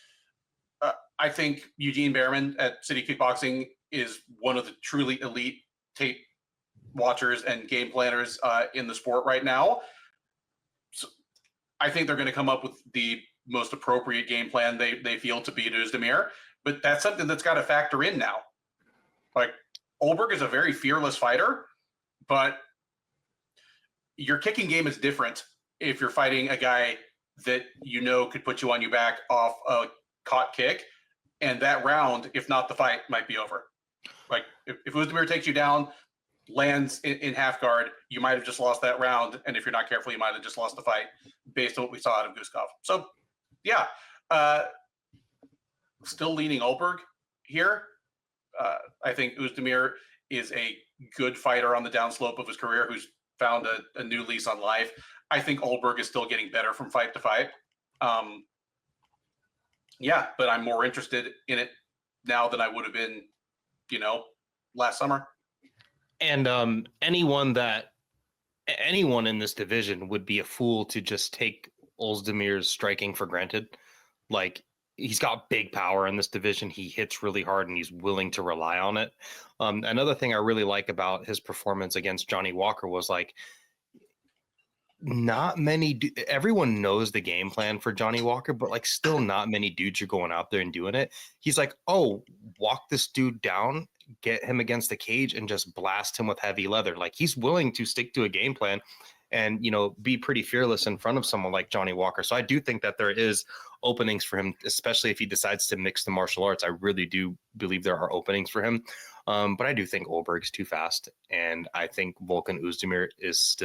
I think Eugene Behrman at City Kickboxing is one of the truly elite tape watchers and game planners in the sport right now. So I think they're going to come up with the most appropriate game plan they feel to beat Oezdemir. But that's something that's got to factor in now. Like, Ulberg is a very fearless fighter, but your kicking game is different if you're fighting a guy that could put you on your back off a caught kick, and that round, if not the fight, might be over. Like, if Oezdemir takes you down, lands in half guard, you might have just lost that round, and if you're not careful, you might have just lost the fight based on what we saw out of Guskov. So, yeah, still leaning Ulberg here. I think Oezdemir is a good fighter on the downslope of his career who's found a new lease on life. I think Ulberg is still getting better from fight to fight. Yeah, but I'm more interested in it now than I would have been, last summer. And anyone in this division would be a fool to just take Oezdemir's striking for granted. Like, he's got big power in this division. He hits really hard and he's willing to rely on it. Another thing I really like about his performance against Johnny Walker was, like, not many everyone knows the game plan for Johnny Walker, but like still not many dudes are going out there and doing it. He's like, oh, walk this dude down get him against the cage and just blast him with heavy leather. Like, he's willing to stick to a game plan and, you know, be pretty fearless in front of someone like Johnny Walker. So I do think that there is openings for him, especially if he decides to mix the martial arts. I really do believe there are openings for him. But I do think Ulberg's too fast. And I think Volkan Oezdemir is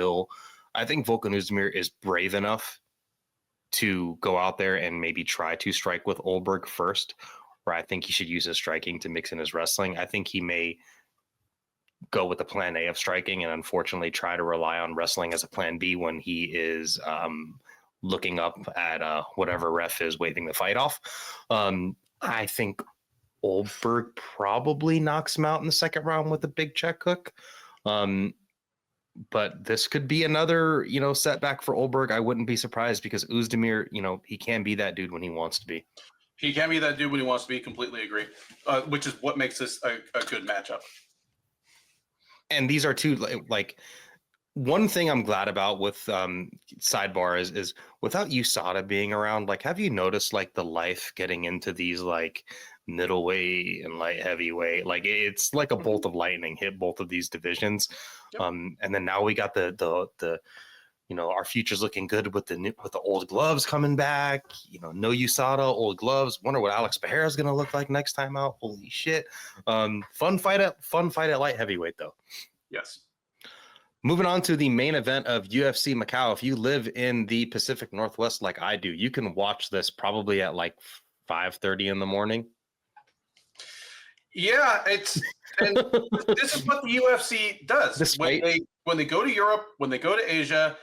brave enough to go out there and maybe try to strike with Ulberg first, or I think he should use his striking to mix in his wrestling. I think he may go with the plan A of striking and unfortunately try to rely on wrestling as a plan B when he is looking up at whatever ref is waving the fight off. I think Ulberg probably knocks him out in the second round with a big check hook. But this could be another, you know, setback for Ulberg. I wouldn't be surprised because Oezdemir, you know, he can be that dude when he wants to be. He can be that dude when he wants to be. Completely agree. Which is what makes this a good matchup. And these are two, like, one thing I'm glad about with sidebar is without USADA being around, like, have you noticed like the life getting into these like middleweight and light heavyweight? Like, it's like a bolt of lightning hit both of these divisions. Yep. And then now we got the you know, our future's looking good with the old gloves coming back. You know, no USADA, old gloves. Wonder what Alex Pereira is going to look like next time out. Holy shit! Fun fight at light heavyweight though. Yes. Moving on to the main event of UFC Macau. If you live in the Pacific Northwest like I do, you can watch this probably at like 5:30 in the morning. Yeah, and this is what the UFC does. When they go to Europe, when they go to Asia,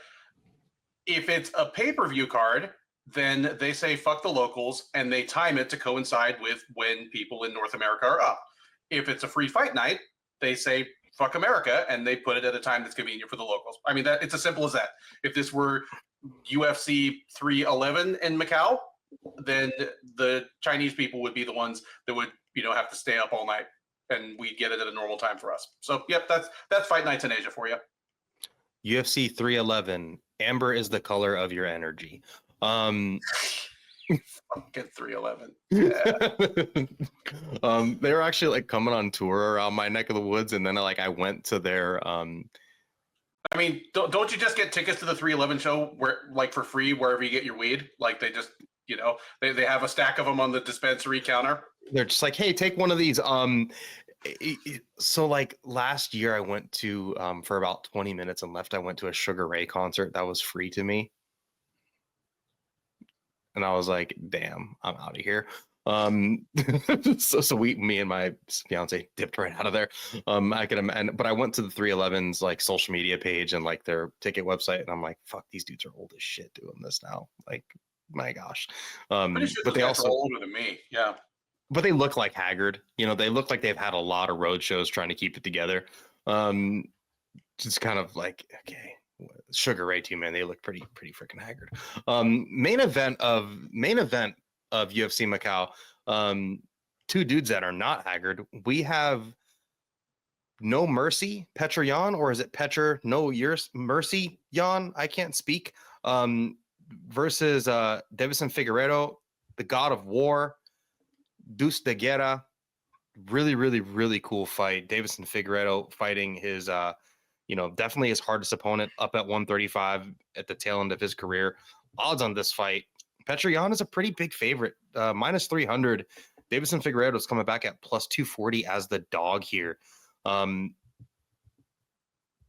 if it's a pay-per-view card, then they say fuck the locals and they time it to coincide with when people in North America are up. If it's a free fight night, they say fuck America and they put it at a time that's convenient for the locals. I mean, that it's as simple as that. If this were UFC 311 in Macau, then the Chinese people would be the ones that would, you know, have to stay up all night, and we'd get it at a normal time for us. So, yep, that's fight nights in Asia for you. UFC 311. Amber is the color of your energy. Fucking 311. Yeah. They were actually like coming on tour around my neck of the woods, and then like I went to their. I mean, don't you just get tickets to the 311 show where like for free wherever you get your weed? Like they just, you know, they have a stack of them on the dispensary counter. They're just like, hey, take one of these. So like last year I went to for about 20 minutes and left. I went to a Sugar Ray concert that was free to me. And I was like, damn, I'm out of here. So me and my fiance dipped right out of there. But I went to the 311's like social media page and like their ticket website, and I'm like, fuck, these dudes are old as shit doing this now. Like, my gosh. Pretty sure but they also older than me. Yeah. But they look like haggard. You know, they look like they've had a lot of road shows trying to keep it together. Just kind of like, okay, Sugar Ray too, man. They look pretty freaking haggard. Main event of UFC Macau. Two dudes that are not haggard. We have No Mercy, Petr Yan, or is it Petr No Mercy Yan? I can't speak. Versus Deiveson Figueiredo, the God of War, Deus de Guerra. Really cool fight. Deiveson Figueiredo fighting his definitely his hardest opponent up at 135 at the tail end of his career. Odds on this fight, Petr Yan is a pretty big favorite, minus 300. Deiveson Figueiredo is coming back at plus 240 as the dog here. This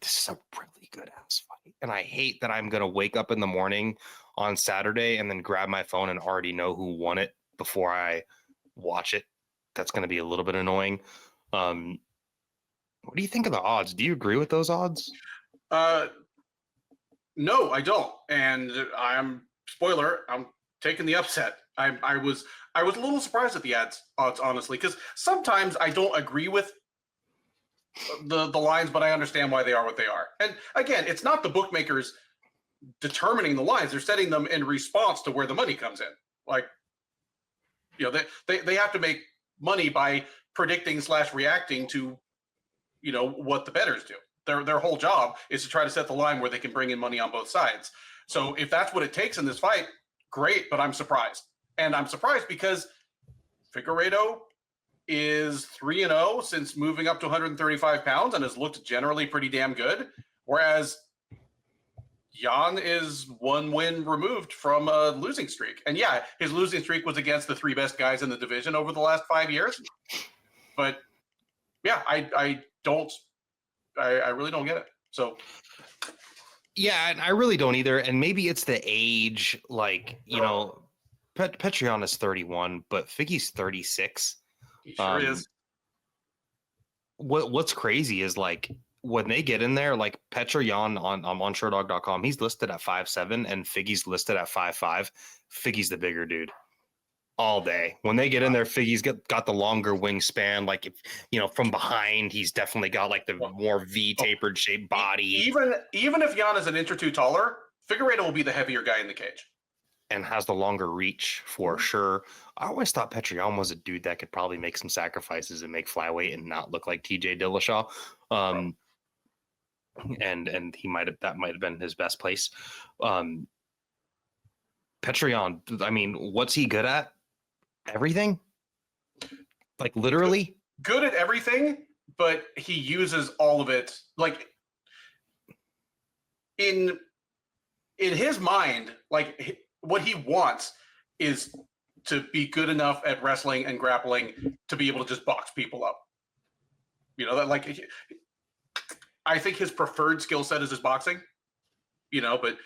is a really good ass fight, and I hate that I'm gonna wake up in the morning on Saturday and then grab my phone and already know who won it before I watch it. That's going to be a little bit annoying. What do you think of the odds? Do you agree with those odds? No, I don't. And I'm taking the upset. I was a little surprised at the odds, honestly, because sometimes I don't agree with the lines, but I understand why they are what they are. And again, it's not the bookmakers determining the lines; they're setting them in response to where the money comes in. Like, you know, they have to make money by predicting / reacting to, you know, what the bettors do. Their whole job is to try to set the line where they can bring in money on both sides. So if that's what it takes in this fight, great. But I'm surprised, and I'm surprised because Figueiredo is 3-0 since moving up to 135 pounds and has looked generally pretty damn good. Whereas Jan is 1 win removed from a losing streak. And yeah, his losing streak was against the 3 best guys in the division over the last 5 years. But yeah, I really don't get it. So yeah, and I really don't either. And maybe it's the age, like, you know, Petr is 31, but Figgy's 36. he sure is. What's crazy is like when they get in there, like Petr on Sherdog.com, he's listed at 5'7" and Figgy's listed at 5'5". Figgy's the bigger dude all day. When they get in there, Figgy's got the longer wingspan. Like, if, you know, from behind, he's definitely got like the more V tapered shaped body. Even if Jan is an inch or two taller, Figueiredo will be the heavier guy in the cage. And has the longer reach for sure. I always thought Petr was a dude that could probably make some sacrifices and make flyweight and not look like TJ Dillashaw. And that might have been his best place. Petr, I mean, what's he good at? Everything? Like literally? Good at everything, but he uses all of it. Like in his mind, like what he wants is to be good enough at wrestling and grappling to be able to just box people up. You know, that like I think his preferred skill set is his boxing, you know, but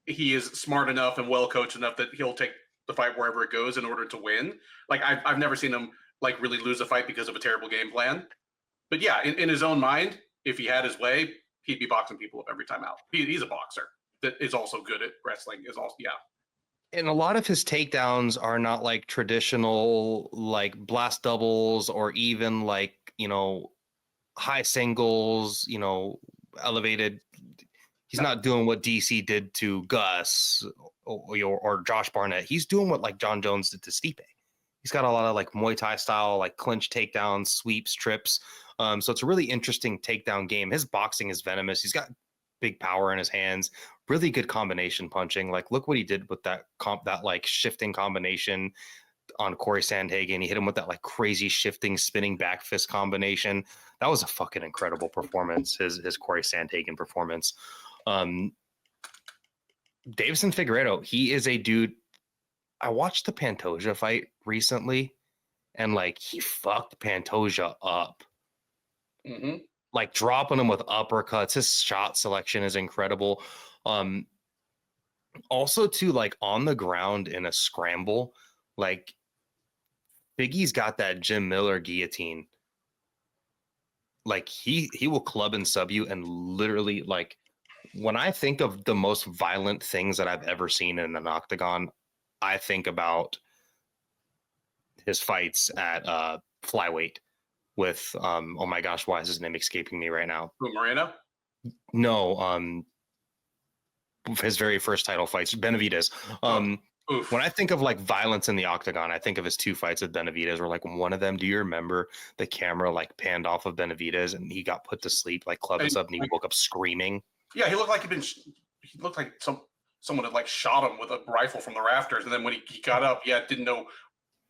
he is smart enough and well coached enough that he'll take the fight wherever it goes in order to win. Like I've never seen him like really lose a fight because of a terrible game plan. But yeah, in his own mind, if he had his way, he'd be boxing people up every time out. He's a boxer that is also good at wrestling. Is also And a lot of his takedowns are not like traditional like blast doubles or even like, you know, high singles, you know, elevated. He's not doing what DC did to Gus or Josh Barnett. He's doing what like Jon Jones did to Stipe. He's got a lot of like Muay Thai style, like clinch takedowns, sweeps, trips. So it's a really interesting takedown game. His boxing is venomous. He's got big power in his hands, really good combination punching. Like, look what he did with that like shifting combination on Corey Sandhagen. He hit him with that like crazy shifting spinning back fist combination. That was a fucking incredible performance. His Corey Sandhagen performance. Deiveson Figueiredo, he is a dude. I watched the Pantoja fight recently, and like he fucked Pantoja up. Mm-hmm. Like dropping him with uppercuts. His shot selection is incredible. Also too, like on the ground in a scramble, like Biggie's got that Jim Miller guillotine. Like he will club and sub you, and literally, like, when I think of the most violent things that I've ever seen in an octagon, I think about his fights at flyweight with oh my gosh, why is his name escaping me right now? Moreno? No, his very first title fights, Benavidez. When I think of like violence in the octagon, I think of his 2 fights with Benavidez, where like one of them, do you remember the camera like panned off of Benavidez and he got put to sleep, like club and sub, and he woke up screaming? Yeah, he looked like he looked like someone had like shot him with a rifle from the rafters, and then when he got up, didn't know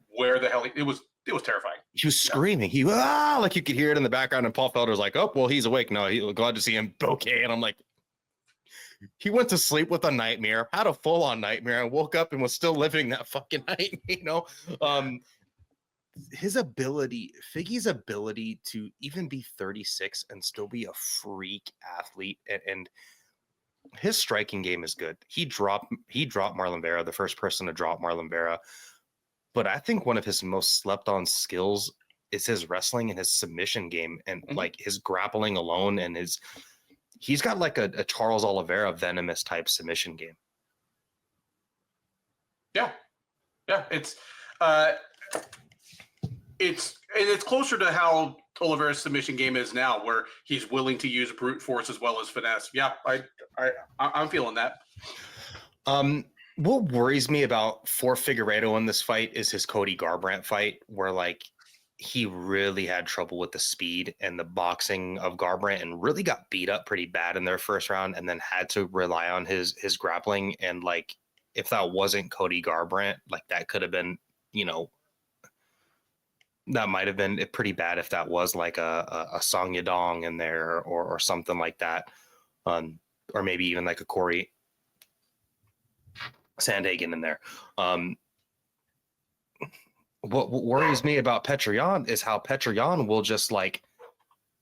where the hell it was terrifying. He was screaming. He like you could hear it in the background, and Paul Felder's like, "Oh, well, he's awake. No, he's glad to see him okay." And I'm like, he went to sleep with a nightmare, had a full-on nightmare, and woke up and was still living that fucking night. You know, Figgy's ability to even be 36 and still be a freak athlete, and his striking game is good. He dropped Marlon Vera, the first person to drop Marlon Vera. But I think one of his most slept on skills is his wrestling and his submission game, and like his grappling alone, and he's got like a Charles Oliveira venomous type submission game. Yeah. It's closer to how Oliveira's submission game is now, where he's willing to use brute force as well as finesse. Yeah, I'm feeling that. What worries me for Figueiredo in this fight is his Cody Garbrandt fight, where like he really had trouble with the speed and the boxing of Garbrandt, and really got beat up pretty bad in their first round, and then had to rely on his grappling. And like, if that wasn't Cody Garbrandt, like that could have been, you know, That might have been pretty bad if that was like a Song Yadong in there or something like that. Or maybe even like a Corey Sandhagen in there. What worries me about Petr Yan is how Petr Yan will just like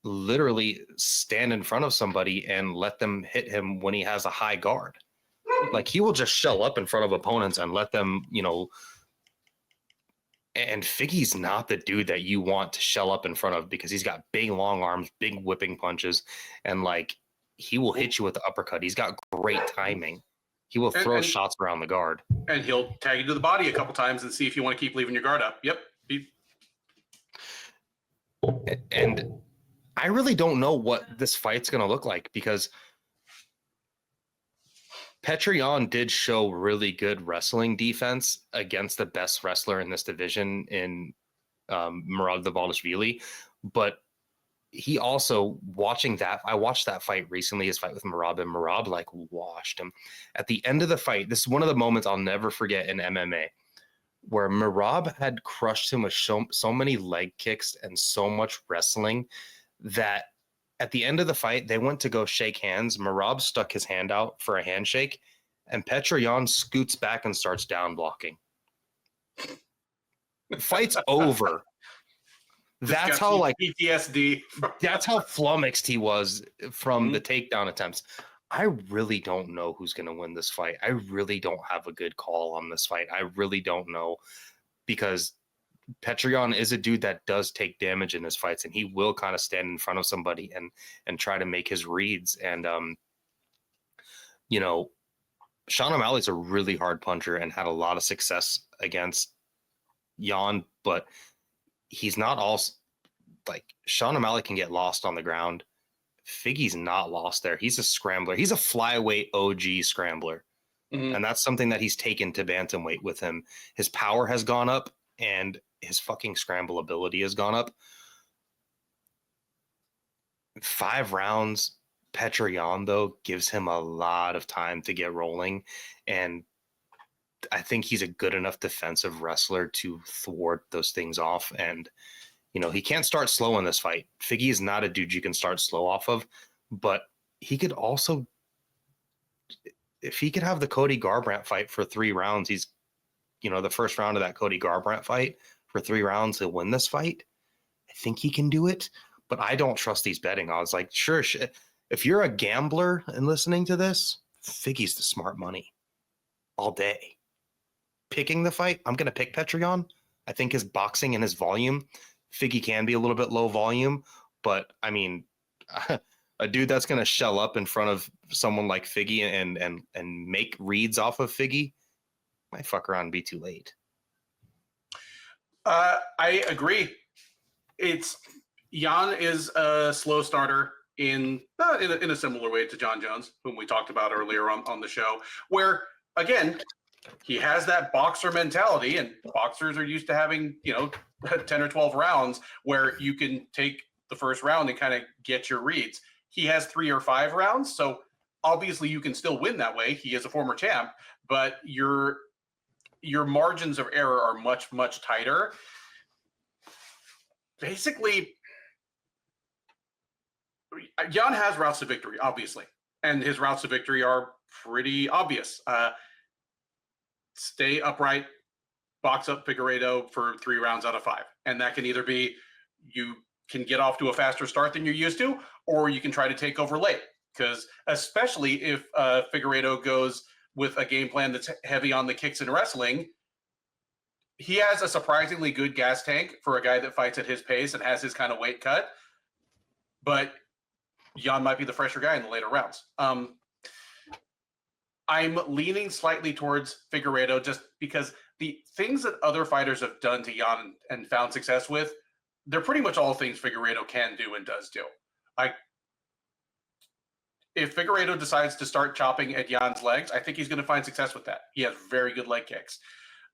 literally stand in front of somebody and let them hit him when he has a high guard. Like he will just shell up in front of opponents and let them, and Figgy's not the dude that you want to shell up in front of because he's got big long arms, big whipping punches, and like he will hit you with the uppercut. He's got great timing. He will throw shots around the guard. And he'll tag you to the body a couple times and see if you want to keep leaving your guard up. Yep. And I really don't know what this fight's going to look like because Petr Yan did show really good wrestling defense against the best wrestler in this division in Merab Dvalishvili. But he also, I watched that fight recently, his fight with Merab, and Merab like washed him. At the end of the fight, this is one of the moments I'll never forget in MMA, where Merab had crushed him with so many leg kicks and so much wrestling that at the end of the fight, they went to go shake hands. Merab stuck his hand out for a handshake, and Petr Yan scoots back and starts down blocking. Fight's over. That's how like PTSD. That's how flummoxed he was from the takedown attempts. I really don't know who's going to win this fight. I really don't have a good call on this fight. I really don't know because Petr Yan is a dude that does take damage in his fights, and he will kind of stand in front of somebody and try to make his reads. And Sean O'Malley's a really hard puncher and had a lot of success against Yan, but he's not all like Sean O'Malley can get lost on the ground. Figgy's not lost there. He's a scrambler. He's a flyweight OG scrambler. And that's something that he's taken to bantamweight with him. His power has gone up and his fucking scramble ability has gone up. 5 rounds, Petr Yan, though, gives him a lot of time to get rolling. And I think he's a good enough defensive wrestler to thwart those things off. And, he can't start slow in this fight. Figgy is not a dude you can start slow off of, but he could also, if he could have the Cody Garbrandt fight for 3 rounds, he's, the first round of that Cody Garbrandt fight for 3 rounds, he'll win this fight. I think he can do it, but I don't trust these betting odds. Like, sure, if you're a gambler and listening to this, Figgy's the smart money all day. Picking the fight, I'm going to pick Petr Yan. I think his boxing and his volume, Figgy can be a little bit low volume, but I mean, a dude that's going to shell up in front of someone like Figgy and make reads off of Figgy might fuck around and be too late. I agree. Yan is a slow starter in a similar way to Jon Jones, whom we talked about earlier on the show, where again, he has that boxer mentality, and boxers are used to having, 10 or 12 rounds where you can take the first round and kind of get your reads. He has 3 or 5 rounds, so obviously you can still win that way. He is a former champ, but your margins of error are much, much tighter. Basically, Yan has routes to victory, obviously, and his routes to victory are pretty obvious. Stay upright, box up Figueiredo for 3 rounds out of 5. And that can either be you can get off to a faster start than you're used to, or you can try to take over late. Because especially if Figueiredo goes with a game plan that's heavy on the kicks and wrestling, he has a surprisingly good gas tank for a guy that fights at his pace and has his kind of weight cut. But Yan might be the fresher guy in the later rounds. I'm leaning slightly towards Figueiredo just because the things that other fighters have done to Yan and found success with, they're pretty much all things Figueiredo can do and does do. If Figueiredo decides to start chopping at Yan's legs, I think he's going to find success with that. He has very good leg kicks.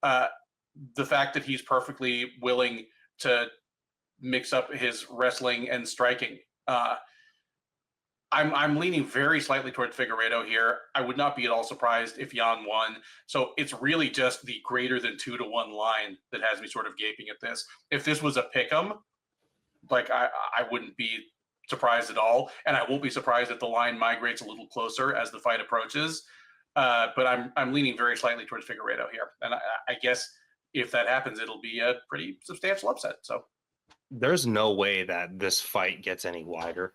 The fact that he's perfectly willing to mix up his wrestling and striking. I'm leaning very slightly towards Figueiredo here. I would not be at all surprised if Jan won. So it's really just the greater than 2-1 line that has me sort of gaping at this. If this was a pick'em, like I wouldn't be surprised at all, and I won't be surprised if the line migrates a little closer as the fight approaches. But I'm leaning very slightly towards Figueiredo here, and I guess if that happens, it'll be a pretty substantial upset. So There's no way that this fight gets any wider.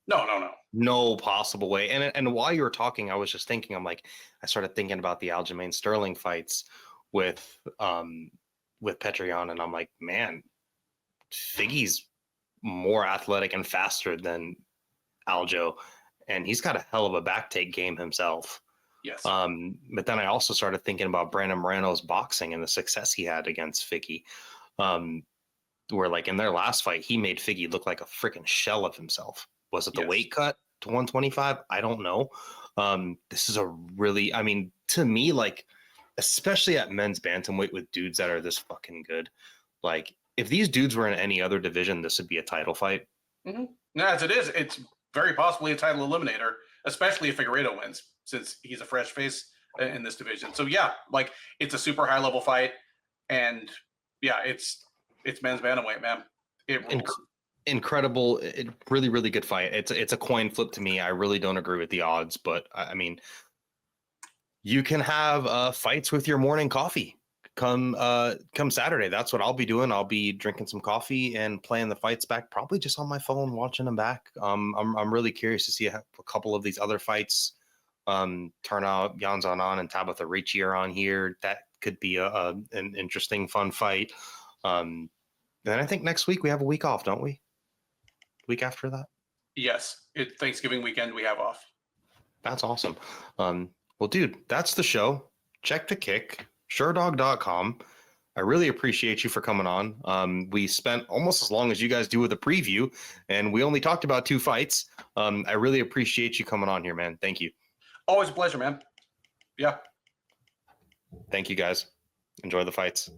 No. No possible way. And while you were talking, I was just thinking, I started thinking about the Aljamain Sterling fights with Petr, and I'm like, man, Figgy's more athletic and faster than Aljo, and he's got a hell of a back take game himself. Yes. But then I also started thinking about Brandon Moreno's boxing and the success he had against Figgy. Where like in their last fight, he made Figgy look like a freaking shell of himself. Was it the weight cut to 125? I don't know. This is a really, I mean, to me, like, especially at men's bantamweight with dudes that are this fucking good. Like, if these dudes were in any other division, this would be a title fight. Mm-hmm. As it is, it's very possibly a title eliminator, especially if Figueiredo wins, since he's a fresh face in this division. So yeah, like it's a super high level fight, and yeah, it's men's bantamweight, man. It rules. Incredible, really, really good fight. It's a coin flip to me. I really don't agree with the odds, but I mean, you can have fights with your morning coffee. Come Saturday. That's what I'll be doing. I'll be drinking some coffee and playing the fights back, probably just on my phone, watching them back. I'm really curious to see a couple of these other fights turn out. Jan Zonon and Tabitha Ricci are on here. That could be an interesting, fun fight. Then I think next week we have a week off, don't we? Week after that? Yes. Thanksgiving weekend we have off. That's awesome. Well, dude, that's the show. Check the kick. Sherdog.com. I really appreciate you for coming on. We spent almost as long as you guys do with a preview, and we only talked about 2 fights. I really appreciate you coming on here, man. Thank you. Always a pleasure, man. Yeah. Thank you, guys. Enjoy the fights.